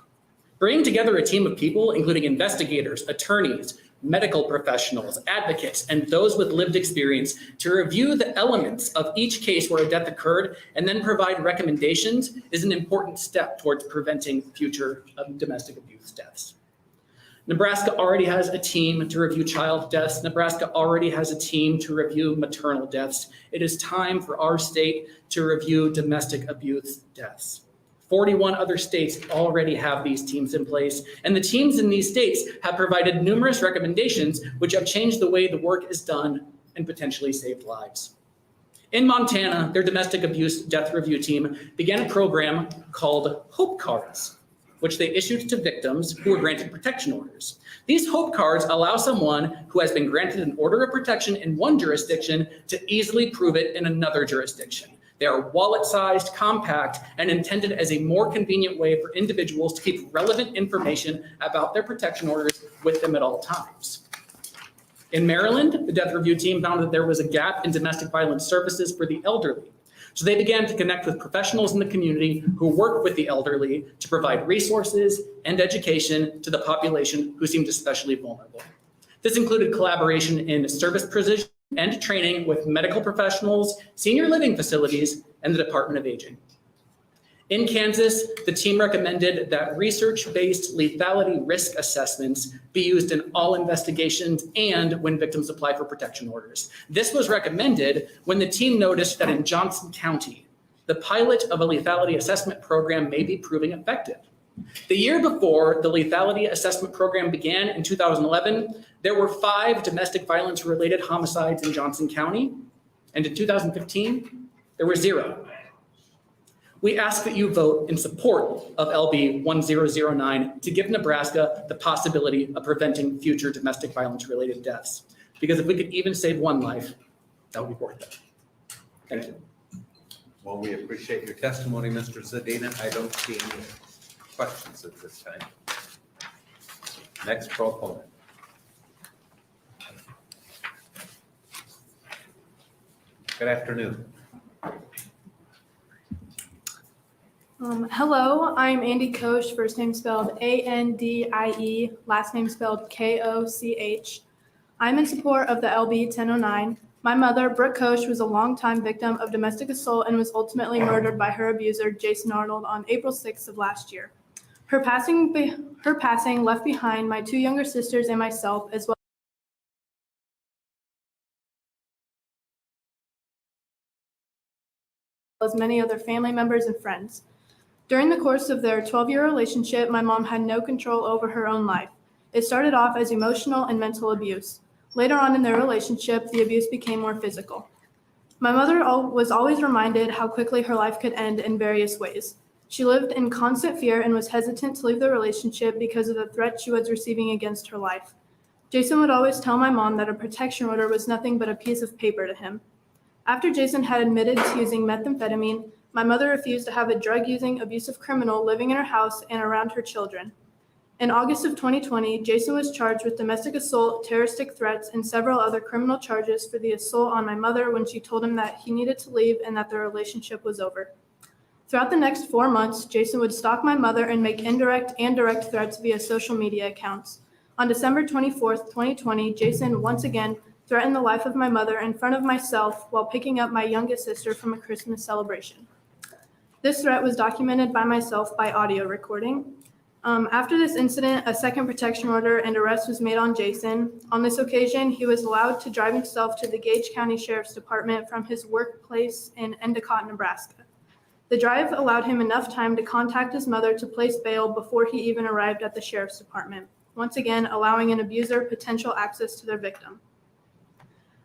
Bringing together a team of people, including investigators, attorneys, medical professionals, advocates, and those with lived experience to review the elements of each case where a death occurred and then provide recommendations is an important step towards preventing future domestic abuse deaths. Nebraska already has a team to review child deaths. Nebraska already has a team to review maternal deaths. It is time for our state to review domestic abuse deaths. 41 other states already have these teams in place, and the teams in these states have provided numerous recommendations which have changed the way the work is done and potentially saved lives. In Montana, their domestic abuse death review team began a program called Hope Cards, which they issued to victims who were granted protection orders. These Hope Cards allow someone who has been granted an order of protection in one jurisdiction to easily prove it in another jurisdiction. They are wallet-sized, compact, and intended as a more convenient way for individuals to keep relevant information about their protection orders with them at all times. In Maryland, the death review team found that there was a gap in domestic violence services for the elderly. So they began to connect with professionals in the community who work with the elderly to provide resources and education to the population who seemed especially vulnerable. This included collaboration in service provision and training with medical professionals, senior living facilities, and the Department of Aging. In Kansas, the team recommended that research-based lethality risk assessments be used in all investigations and when victims apply for protection orders. This was recommended when the team noticed that in Johnson County, the pilot of a lethality assessment program may be proving effective. The year before the lethality assessment program began in 2011, there were 5 domestic violence-related homicides in Johnson County, and in 2015, there were 0. We ask that you vote in support of LB 1009 to give Nebraska the possibility of preventing future domestic violence-related deaths. Because if we could even save one life, that would be worth it. Thank you. Well, we appreciate your testimony, Mr. Zadina. I don't see any questions at this time. Next proponent. Good afternoon. Hello, I'm Andy Koch, first name spelled A-N-D-I-E, last name spelled K-O-C-H. I'm in support of the LB 1009. My mother, Brooke Koch, was a longtime victim of domestic assault and was ultimately murdered by her abuser, Jason Arnold, on April 6th of last year. Her passing left behind my 2 younger sisters and myself, as well as many other family members and friends. During the course of their 12-year relationship, my mom had no control over her own life. It started off as emotional and mental abuse. Later on in their relationship, the abuse became more physical. My mother was always reminded how quickly her life could end in various ways. She lived in constant fear and was hesitant to leave the relationship because of the threat she was receiving against her life. Jason would always tell my mom that a protection order was nothing but a piece of paper to him. After Jason had admitted to using methamphetamine, my mother refused to have a drug-using, abusive criminal living in her house and around her children. In August of 2020, Jason was charged with domestic assault, terroristic threats, and several other criminal charges for the assault on my mother when she told him that he needed to leave and that their relationship was over. Throughout the next 4 months, Jason would stalk my mother and make indirect and direct threats via social media accounts. On December 24th, 2020, Jason once again threatened the life of my mother in front of myself while picking up my youngest sister from a Christmas celebration. This threat was documented by myself by audio recording. After this incident, a second protection order and arrest was made on Jason. On this occasion, he was allowed to drive himself to the Gage County Sheriff's Department from his workplace in Endicott, Nebraska. The drive allowed him enough time to contact his mother to place bail before he even arrived at the Sheriff's Department. once again allowing an abuser potential access to their victim.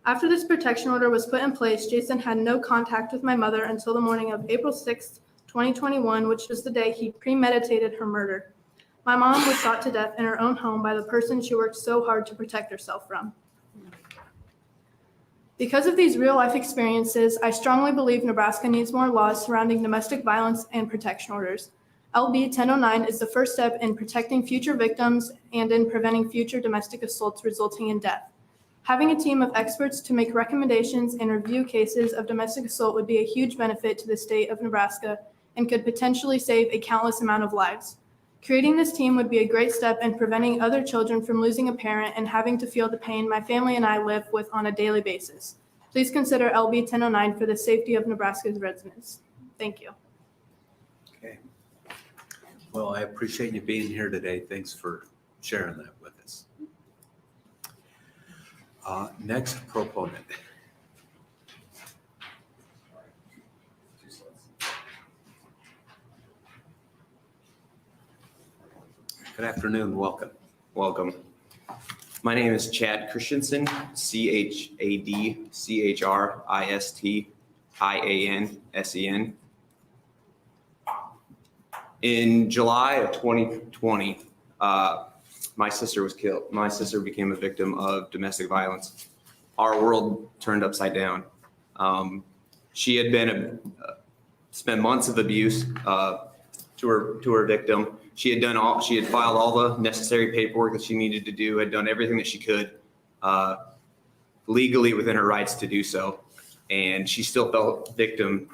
After this protection order was put in place, Jason had no contact with my mother until the morning of April 6th, 2021, which was the day he premeditated her murder. My mom was shot to death in her own home by the person she worked so hard to protect herself from. Because of these real-life experiences, I strongly believe Nebraska needs more laws surrounding domestic violence and protection orders. LB 1009 is the first step in protecting future victims and in preventing future domestic assaults resulting in death. Having a team of experts to make recommendations and review cases of domestic assault would be a huge benefit to the state of Nebraska and could potentially save a countless amount of lives. Creating this team would be a great step in preventing other children from losing a parent and having to feel the pain my family and I live with on a daily basis. Please consider LB 1009 for the safety of Nebraska's residents. Thank you. Okay. Well, I appreciate you being here today. Thanks for sharing that with us. Next proponent. Good afternoon, welcome. Welcome. My name is Chad Christensen, ChadChristiansen. In July of 2020, my sister was killed. My sister became a victim of domestic violence. Our world turned upside down. She had been spent months of abuse to her victim. She had filed all the necessary paperwork that she needed to do, had done everything that she could legally within her rights to do so. And she still fell victim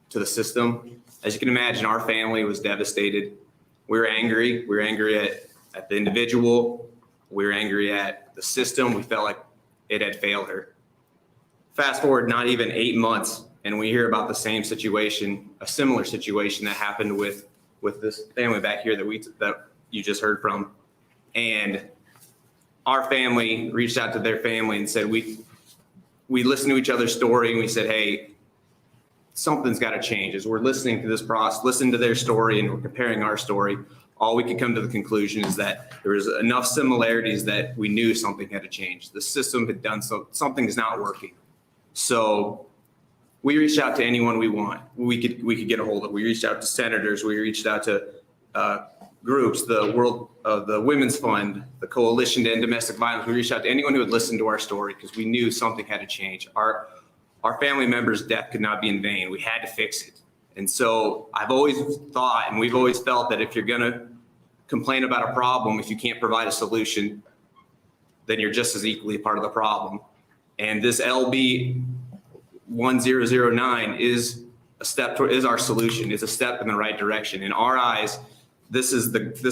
to the system. As you can imagine, our family was devastated. We were angry. We were angry at the individual. We were angry at the system. We felt like it had failed her. Fast forward not even 8 months, and we hear about the same situation, a similar situation that happened with this family back here that you just heard from. And our family reached out to their family and said, we listened to each other's story and we said, hey, something's got to change. As we're listening to this process, listening to their story and we're comparing our story, all we could come to the conclusion is that there was enough similarities that we knew something had to change. The system had done something is not working. So we reached out to anyone we could get a hold of. We reached out to senators. We reached out to groups, the Women's Fund, the Coalition to End Domestic Violence. We reached out to anyone who would listen to our story because we knew something had to change. Our family member's death could not be in vain. We had to fix it. And so I've always thought, and we've always felt that if you're going to complain about a problem, if you can't provide a solution, then you're just as equally a part of the problem. And this LB 1009 is our solution. It's a step in the right direction. In our eyes, this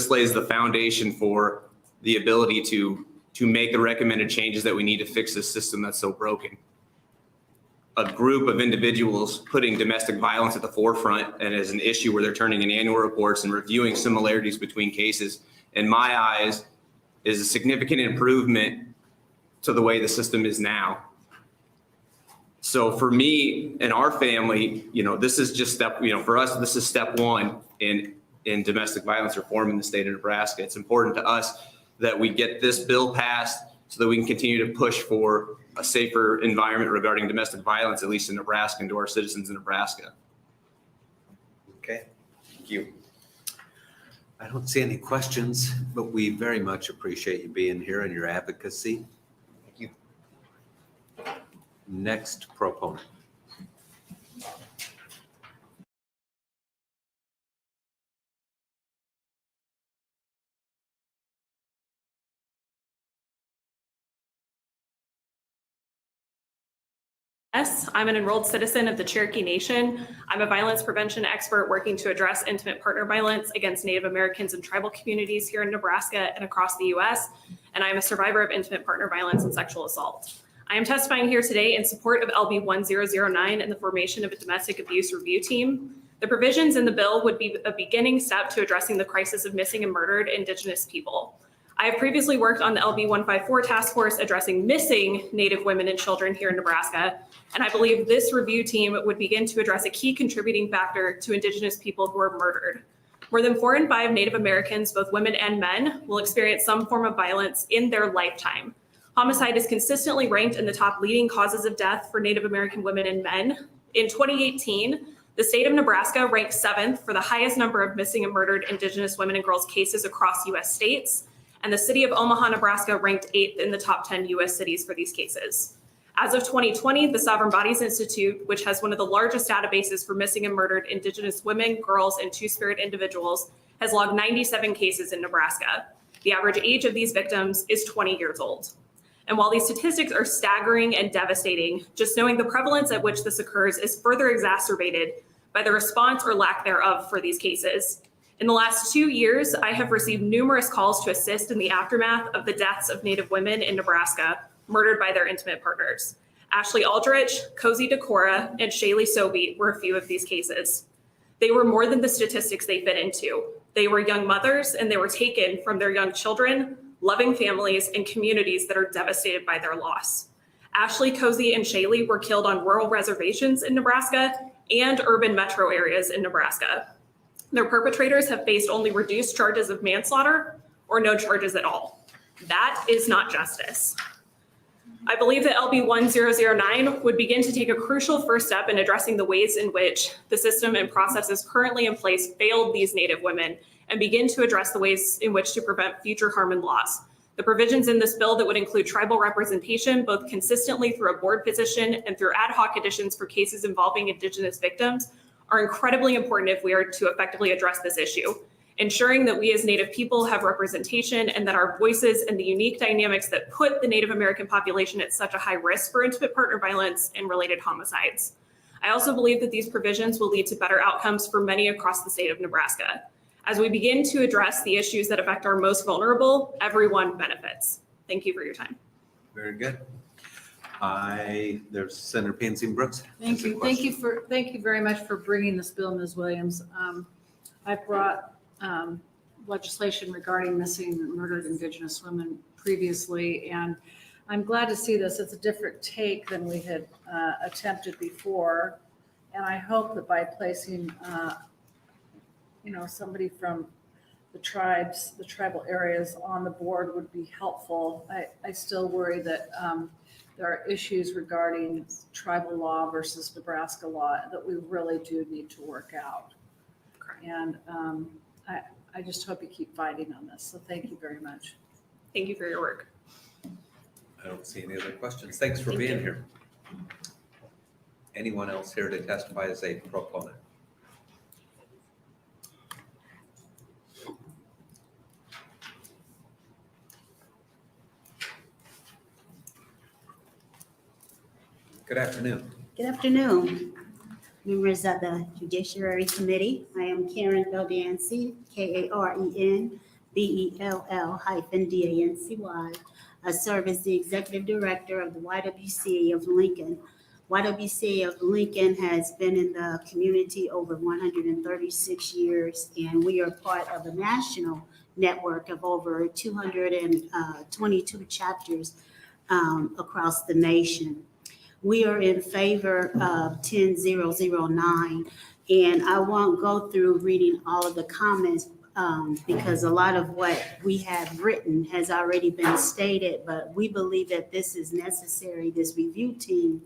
lays the foundation for the ability to make the recommended changes that we need to fix this system that's so broken. A group of individuals putting domestic violence at the forefront and as an issue where they're turning in annual reports and reviewing similarities between cases, in my eyes, is a significant improvement to the way the system is now. So for me and our family, this is just for us, this is step one in domestic violence reform in the state of Nebraska. It's important to us that we get this bill passed so that we can continue to push for a safer environment regarding domestic violence, at least in Nebraska, and to our citizens in Nebraska. Okay, thank you. I don't see any questions, but we very much appreciate you being here and your advocacy. Thank you. Next proponent. I'm an enrolled citizen of the Cherokee Nation. I'm a violence prevention expert working to address intimate partner violence against Native Americans and tribal communities here in Nebraska and across the U.S. And I'm a survivor of intimate partner violence and sexual assault. I am testifying here today in support of LB 1009 and the formation of a domestic abuse review team. The provisions in the bill would be a beginning step to addressing the crisis of missing and murdered Indigenous people. I have previously worked on the LB 154 task force addressing missing Native women and children here in Nebraska, and I believe this review team would begin to address a key contributing factor to Indigenous people who are murdered. More than 4 in 5 Native Americans, both women and men, will experience some form of violence in their lifetime. Homicide is consistently ranked in the top leading causes of death for Native American women and men. In 2018, the state of Nebraska ranked 7th for the highest number of missing and murdered Indigenous women and girls cases across U.S. states, and the city of Omaha, Nebraska ranked 8th in the top 10 U.S. cities for these cases. As of 2020, the Sovereign Bodies Institute, which has one of the largest databases for missing and murdered Indigenous women, girls, and Two-Spirit individuals, has logged 97 cases in Nebraska. The average age of these victims is 20 years old. And while these statistics are staggering and devastating, just knowing the prevalence at which this occurs is further exacerbated by the response or lack thereof for these cases. In the last 2 years, I have received numerous calls to assist in the aftermath of the deaths of Native women in Nebraska murdered by their intimate partners. Ashley Aldrich, Cozy Decora, and Shaylee Sobey were a few of these cases. They were more than the statistics they fit into. They were young mothers, and they were taken from their young children, loving families, and communities that are devastated by their loss. Ashley, Cozy, and Shaylee were killed on rural reservations in Nebraska and urban metro areas in Nebraska. Their perpetrators have faced only reduced charges of manslaughter or no charges at all. That is not justice. I believe that LB 1009 would begin to take a crucial first step in addressing the ways in which the system and processes currently in place failed these Native women and begin to address the ways in which to prevent future harm and loss. The provisions in this bill that would include tribal representation, both consistently through a board position and through ad hoc additions for cases involving Indigenous victims, are incredibly important if we are to effectively address this issue. Ensuring that we as Native people have representation and that our voices and the unique dynamics that put the Native American population at such a high risk for intimate partner violence and related homicides. I also believe that these provisions will lead to better outcomes for many across the state of Nebraska. As we begin to address the issues that affect our most vulnerable, everyone benefits. Thank you for your time. Very good. There's Senator Pansy Brooks. Thank you. Thank you very much for bringing this bill, Ms. Williams. I brought legislation regarding missing and murdered Indigenous women previously, and I'm glad to see this. It's a different take than we had attempted before, and I hope that by placing, somebody from the tribal areas on the board would be helpful. I still worry that there are issues regarding tribal law versus Nebraska law that we really do need to work out. And I just hope you keep fighting on this. So thank you very much. Thank you for your work. I don't see any other questions. Thanks for being here. Anyone else here to testify as a proponent? Good afternoon. Good afternoon, members of the Judiciary Committee. I am Karen Beldancy, KarenBell-DANCY. I serve as the Executive Director of the YWCA of Lincoln. YWCA of Lincoln has been in the community over 136 years, and we are part of a national network of over 222 chapters across the nation. We are in favor of 10009, and I won't go through reading all of the comments because a lot of what we have written has already been stated, but we believe that this is necessary, this review team.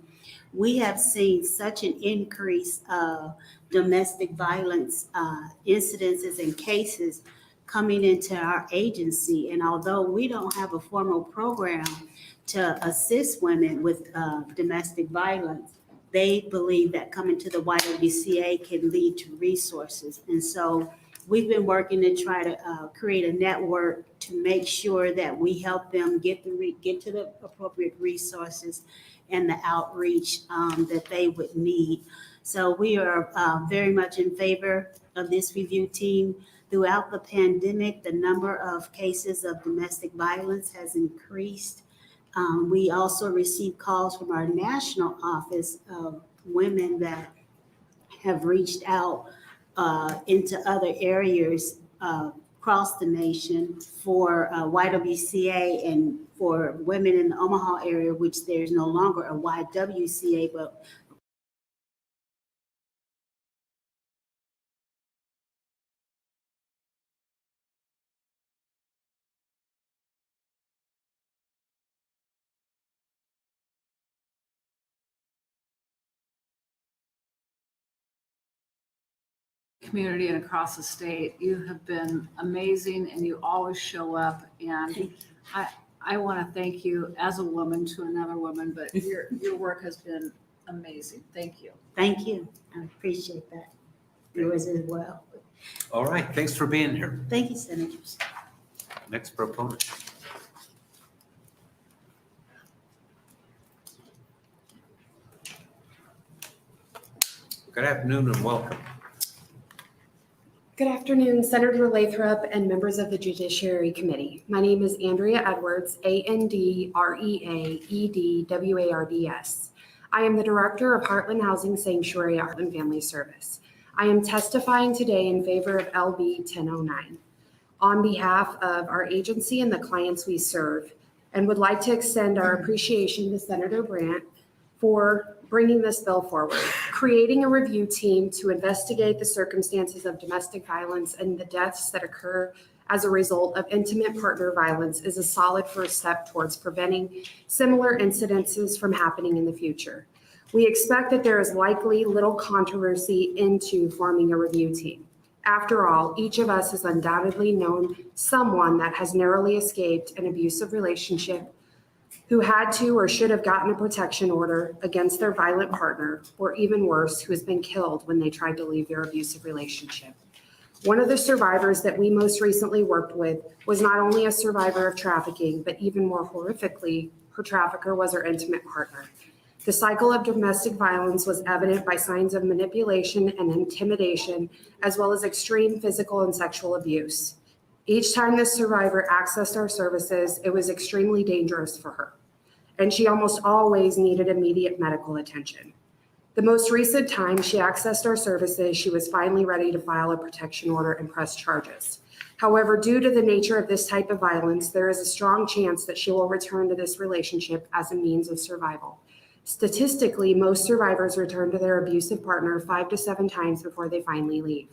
We have seen such an increase of domestic violence incidences and cases coming into our agency, and although we don't have a formal program to assist women with domestic violence, they believe that coming to the YWCA can lead to resources. And so we've been working to try to create a network to make sure that we help them get to the appropriate resources and the outreach that they would need. So we are very much in favor of this review team. Throughout the pandemic, the number of cases of domestic violence has increased. We also receive calls from our national office of women that have reached out into other areas across the nation for YWCA and for women in the Omaha area, which there's no longer a YWCA, but community and across the state. You have been amazing and you always show up. And I want to thank you as a woman to another woman, but your work has been amazing. Thank you. Thank you. I appreciate that. Yours as well. All right, thanks for being here. Thank you, Senators. Next proponent. Good afternoon and welcome. Good afternoon, Senator Lathrop and members of the Judiciary Committee. My name is Andrea Edwards, ANDREAEDWARDS. I am the Director of Heartland Housing Sanctuary at Heartland Family Service. I am testifying today in favor of LB 1009 on behalf of our agency and the clients we serve, and would like to extend our appreciation to Senator Brandt for bringing this bill forward. Creating a review team to investigate the circumstances of domestic violence and the deaths that occur as a result of intimate partner violence is a solid first step towards preventing similar incidences from happening in the future. We expect that there is likely little controversy into forming a review team. After all, each of us has undoubtedly known someone that has narrowly escaped an abusive relationship, who had to or should have gotten a protection order against their violent partner, or even worse, who has been killed when they tried to leave their abusive relationship. One of the survivors that we most recently worked with was not only a survivor of trafficking, but even more horrifically, her trafficker was her intimate partner. The cycle of domestic violence was evident by signs of manipulation and intimidation, as well as extreme physical and sexual abuse. Each time this survivor accessed our services, it was extremely dangerous for her, and she almost always needed immediate medical attention. The most recent time she accessed our services, she was finally ready to file a protection order and press charges. However, due to the nature of this type of violence, there is a strong chance that she will return to this relationship as a means of survival. Statistically, most survivors return to their abusive partner 5 to 7 times before they finally leave.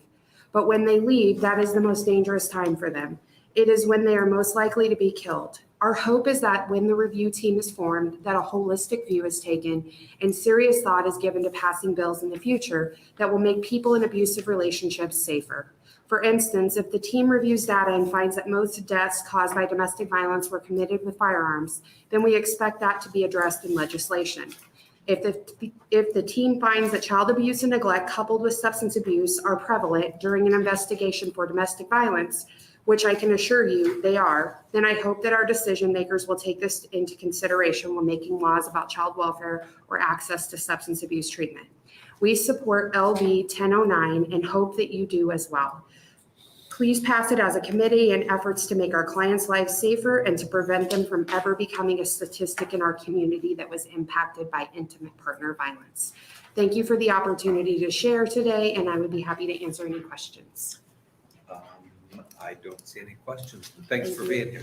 But when they leave, that is the most dangerous time for them. It is when they are most likely to be killed. Our hope is that when the review team is formed, that a holistic view is taken and serious thought is given to passing bills in the future that will make people in abusive relationships safer. For instance, if the team reviews data and finds that most deaths caused by domestic violence were committed with firearms, then we expect that to be addressed in legislation. If the team finds that child abuse and neglect coupled with substance abuse are prevalent during an investigation for domestic violence, which I can assure you they are, then I hope that our decision makers will take this into consideration when making laws about child welfare or access to substance abuse treatment. We support LB 1009 and hope that you do as well. Please pass it as a committee in efforts to make our clients' lives safer and to prevent them from ever becoming a statistic in our community that was impacted by intimate partner violence. Thank you for the opportunity to share today, and I would be happy to answer any questions. I don't see any questions. Thanks for being here.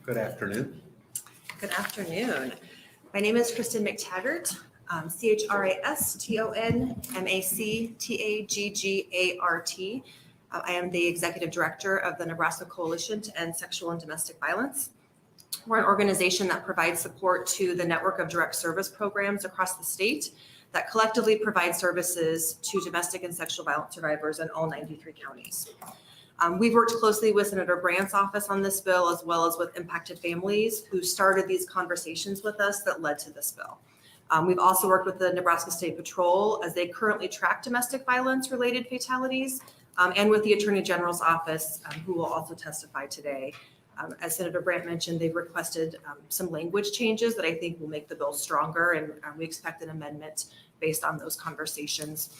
Good afternoon. Good afternoon. My name is Kristen Mctaggart, ChristonMctaggart. I am the Executive Director of the Nebraska Coalition to End Sexual and Domestic Violence. We're an organization that provides support to the network of direct service programs across the state that collectively provide services to domestic and sexual violence survivors in all 93 counties. We've worked closely with Senator Brandt's office on this bill, as well as with impacted families who started these conversations with us that led to this bill. We've also worked with the Nebraska State Patrol as they currently track domestic violence related fatalities, and with the Attorney General's office, who will also testify today. As Senator Brandt mentioned, they've requested some language changes that I think will make the bill stronger, and we expect an amendment based on those conversations.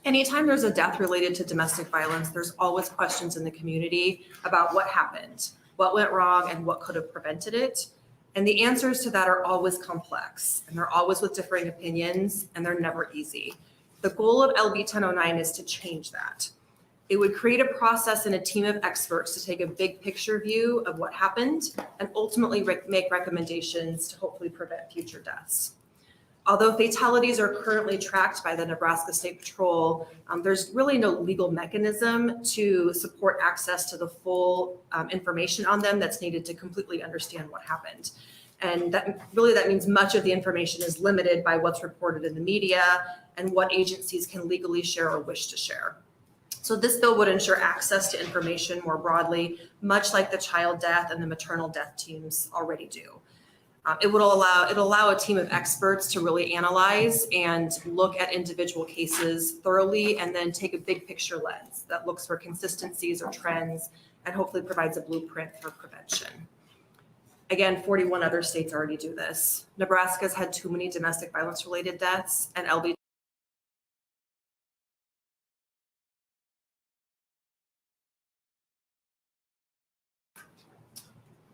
Anytime there's a death related to domestic violence, there's always questions in the community about what happened, what went wrong, and what could have prevented it. And the answers to that are always complex, and they're always with differing opinions, and they're never easy. The goal of LB 1009 is to change that. It would create a process and a team of experts to take a big picture view of what happened and ultimately make recommendations to hopefully prevent future deaths. Although fatalities are currently tracked by the Nebraska State Patrol, there's really no legal mechanism to support access to the full information on them that's needed to completely understand what happened. And that means much of the information is limited by what's reported in the media and what agencies can legally share or wish to share. So this bill would ensure access to information more broadly, much like the child death and the maternal death teams already do. It'll allow a team of experts to really analyze and look at individual cases thoroughly and then take a big picture lens that looks for consistencies or trends and hopefully provides a blueprint for prevention. Again, 41 other states already do this. Nebraska's had too many domestic violence related deaths, and LB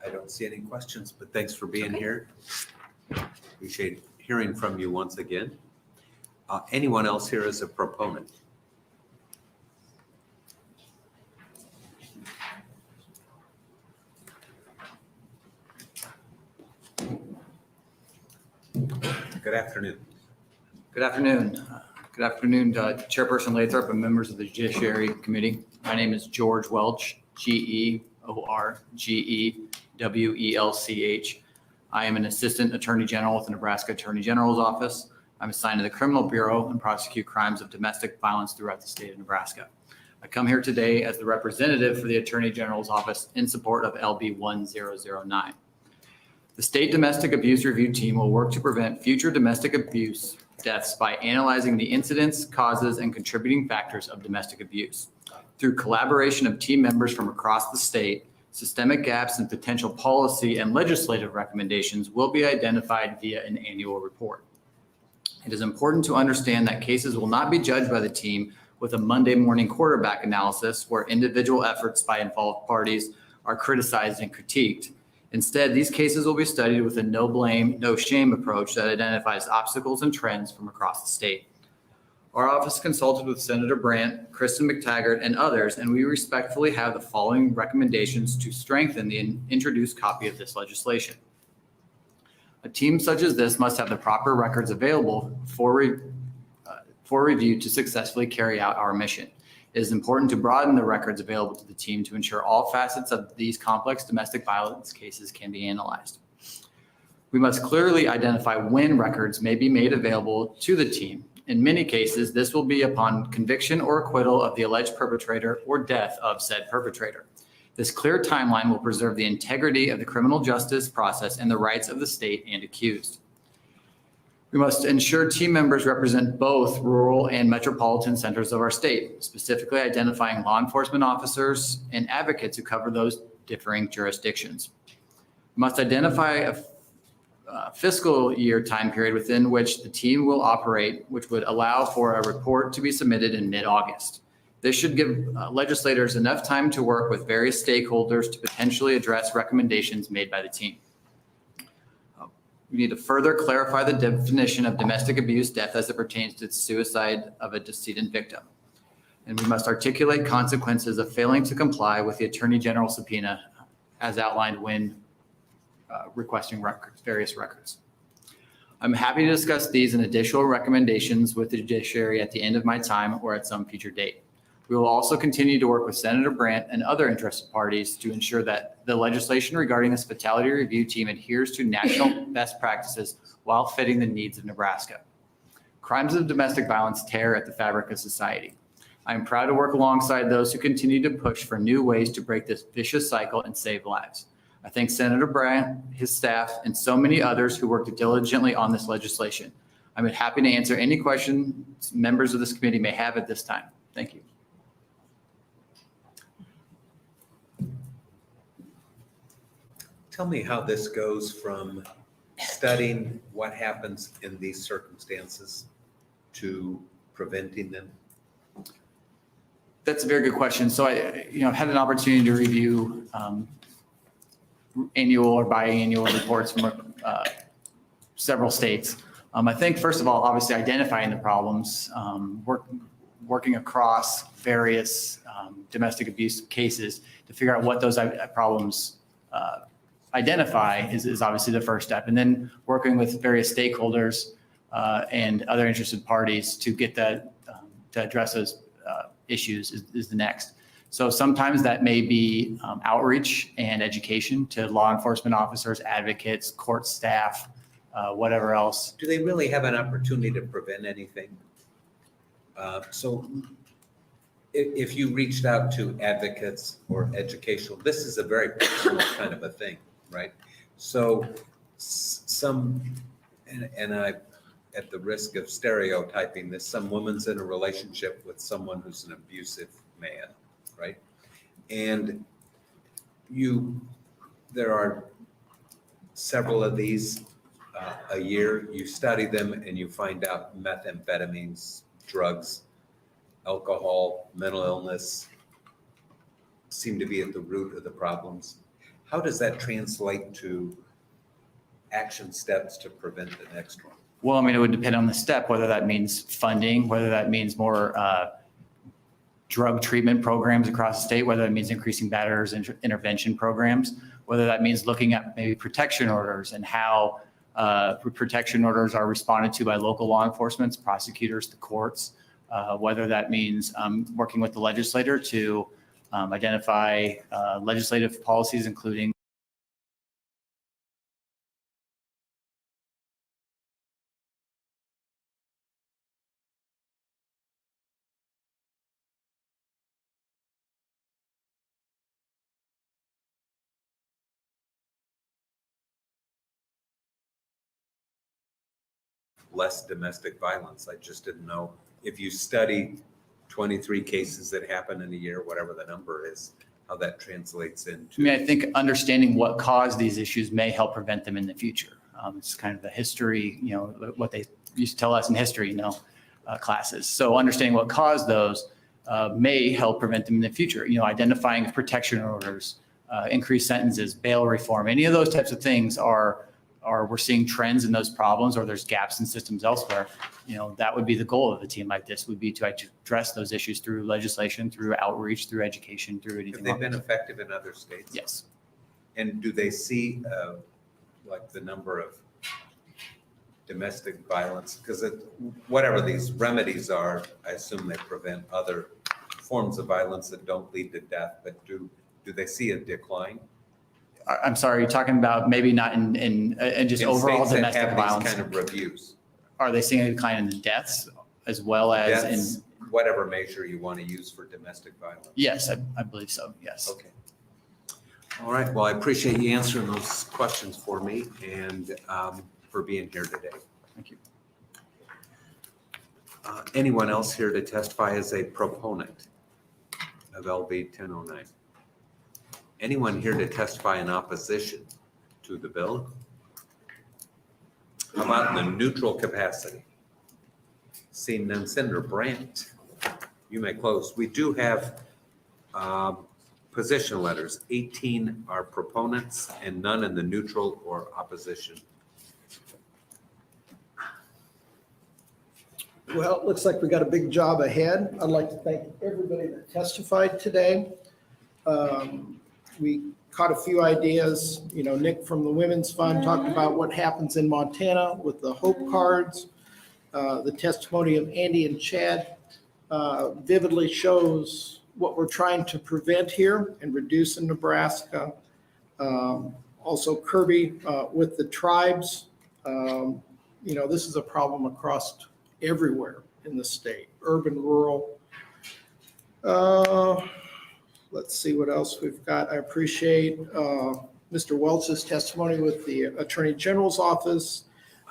I don't see any questions, but thanks for being here. Appreciate hearing from you once again. Anyone else here as a proponent? Good afternoon. Good afternoon. Good afternoon, Chairperson Lathrop and members of the Judiciary Committee. My name is George Welch, Georgewelch. I am an Assistant Attorney General with the Nebraska Attorney General's Office. I'm assigned to the Criminal Bureau and prosecute crimes of domestic violence throughout the state of Nebraska. I come here today as the representative for the Attorney General's Office in support of LB 1009. The State Domestic Abuse Review Team will work to prevent future domestic abuse deaths by analyzing the incidents, causes, and contributing factors of domestic abuse. Through collaboration of team members from across the state, systemic gaps and potential policy and legislative recommendations will be identified via an annual report. It is important to understand that cases will not be judged by the team with a Monday morning quarterback analysis where individual efforts by involved parties are criticized and critiqued. Instead, these cases will be studied with a no blame, no shame approach that identifies obstacles and trends from across the state. Our office consulted with Senator Brandt, Kristen Mctaggart, and others, and we respectfully have the following recommendations to strengthen the introduced copy of this legislation. A team such as this must have the proper records available for review to successfully carry out our mission. It is important to broaden the records available to the team to ensure all facets of these complex domestic violence cases can be analyzed. We must clearly identify when records may be made available to the team. In many cases, this will be upon conviction or acquittal of the alleged perpetrator or death of said perpetrator. This clear timeline will preserve the integrity of the criminal justice process and the rights of the state and accused. We must ensure team members represent both rural and metropolitan centers of our state, specifically identifying law enforcement officers and advocates who cover those differing jurisdictions. We must identify a fiscal year time period within which the team will operate, which would allow for a report to be submitted in mid-August. This should give legislators enough time to work with various stakeholders to potentially address recommendations made by the team. We need to further clarify the definition of domestic abuse death as it pertains to suicide of a decedent victim. And we must articulate consequences of failing to comply with the Attorney General subpoena as outlined when requesting various records. I'm happy to discuss these and additional recommendations with the judiciary at the end of my time or at some future date. We will also continue to work with Senator Brandt and other interested parties to ensure that the legislation regarding this fatality review team adheres to national best practices while fitting the needs of Nebraska. Crimes of domestic violence tear at the fabric of society. I am proud to work alongside those who continue to push for new ways to break this vicious cycle and save lives. I thank Senator Brandt, his staff, and so many others who worked diligently on this legislation. I'm happy to answer any questions members of this committee may have at this time. Thank you. Tell me how this goes from studying what happens in these circumstances to preventing them. That's a very good question. So I had an opportunity to review annual or biannual reports from several states. I think, first of all, obviously identifying the problems, working across various domestic abuse cases to figure out what those problems identify is obviously the first step. And then working with various stakeholders and other interested parties to get that, to address those issues is the next. So sometimes that may be outreach and education to law enforcement officers, advocates, court staff, whatever else. Do they really have an opportunity to prevent anything? So if you reached out to advocates or educational, this is a very personal kind of a thing, right? So some, and I, at the risk of stereotyping this, some woman's in a relationship with someone who's an abusive man, right? And there are several of these a year. You study them and you find out methamphetamines, drugs, alcohol, mental illness seem to be at the root of the problems. How does that translate to action steps to prevent the next one? Well, I mean, it would depend on the step, whether that means funding, whether that means more drug treatment programs across the state, whether that means increasing batters intervention programs, whether that means looking at maybe protection orders and how protection orders are responded to by local law enforcement, prosecutors, the courts, whether that means working with the legislator to identify legislative policies, including less domestic violence. I just didn't know if you study 23 cases that happen in a year, whatever the number is, how that translates into. I mean, I think understanding what caused these issues may help prevent them in the future. It's kind of the history, what they used to tell us in history, classes. So understanding what caused those may help prevent them in the future. Identifying protection orders, increased sentences, bail reform, any of those types of things are we're seeing trends in those problems, or there's gaps in systems elsewhere. That would be the goal of a team like this, would be to address those issues through legislation, through outreach, through education, through anything. Have they been effective in other states? Yes. And do they see like the number of domestic violence? Because whatever these remedies are, I assume they prevent other forms of violence that don't lead to death, but do they see a decline? I'm sorry, you're talking about maybe not in just In overall states that domestic have these violence. kind of reviews. Are they seeing a decline in the deaths as well as That's in? whatever measure you want to use for domestic violence. Yes, I believe so. Yes. Okay. All right. Well, I appreciate you answering those questions for me and for being here today. Thank you. Anyone else here to testify as a proponent of LB 1009? Anyone here to testify in opposition to the bill? How about in the neutral capacity? Seeing none, Senator Brandt, you may close. We do have position letters. 18 are proponents and none in the neutral or opposition. Well, it looks like we got a big job ahead. I'd like to thank everybody that testified today. We caught a few ideas. Nick from the Women's Fund talked about what happens in Montana with the Hope Cards. The testimony of Andy and Chad vividly shows what we're trying to prevent here and reduce in Nebraska. Also Kirby with the tribes. This is a problem across everywhere in the state, urban, rural. Let's see what else we've got. I appreciate Mr. Welch's testimony with the Attorney General's office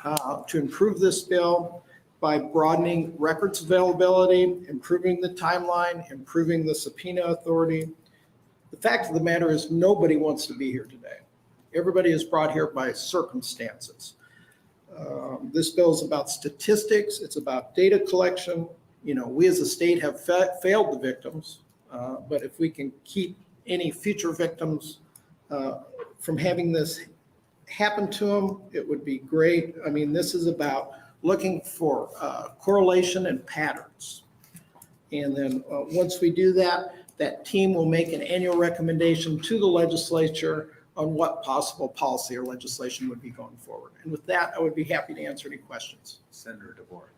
to improve this bill by broadening records availability, improving the timeline, improving the subpoena authority. The fact of the matter is nobody wants to be here today. Everybody is brought here by circumstances. This bill is about statistics. It's about data collection. We as a state have failed the victims. But if we can keep any future victims from having this happen to them, it would be great. I mean, this is about looking for correlation and patterns. And then once we do that, that team will make an annual recommendation to the legislature on what possible policy or legislation would be going forward. And with that, I would be happy to answer any questions. Senator DeBoer.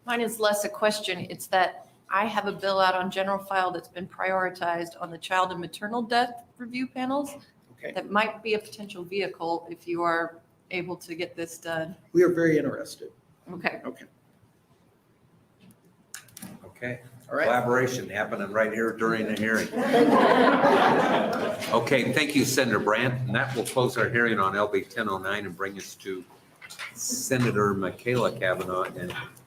Mine is less a question. It's that I have a bill out on general file that's been prioritized on the child and maternal death review panels. Okay. That might be a potential vehicle if you are able to get this done. We are very interested. Okay. Okay. Okay. All right. Collaboration happening right here during the hearing. Okay, thank you, Senator Brandt. And that will close our hearing on LB 1009 and bring us to Senator Michaela Kavanaugh. And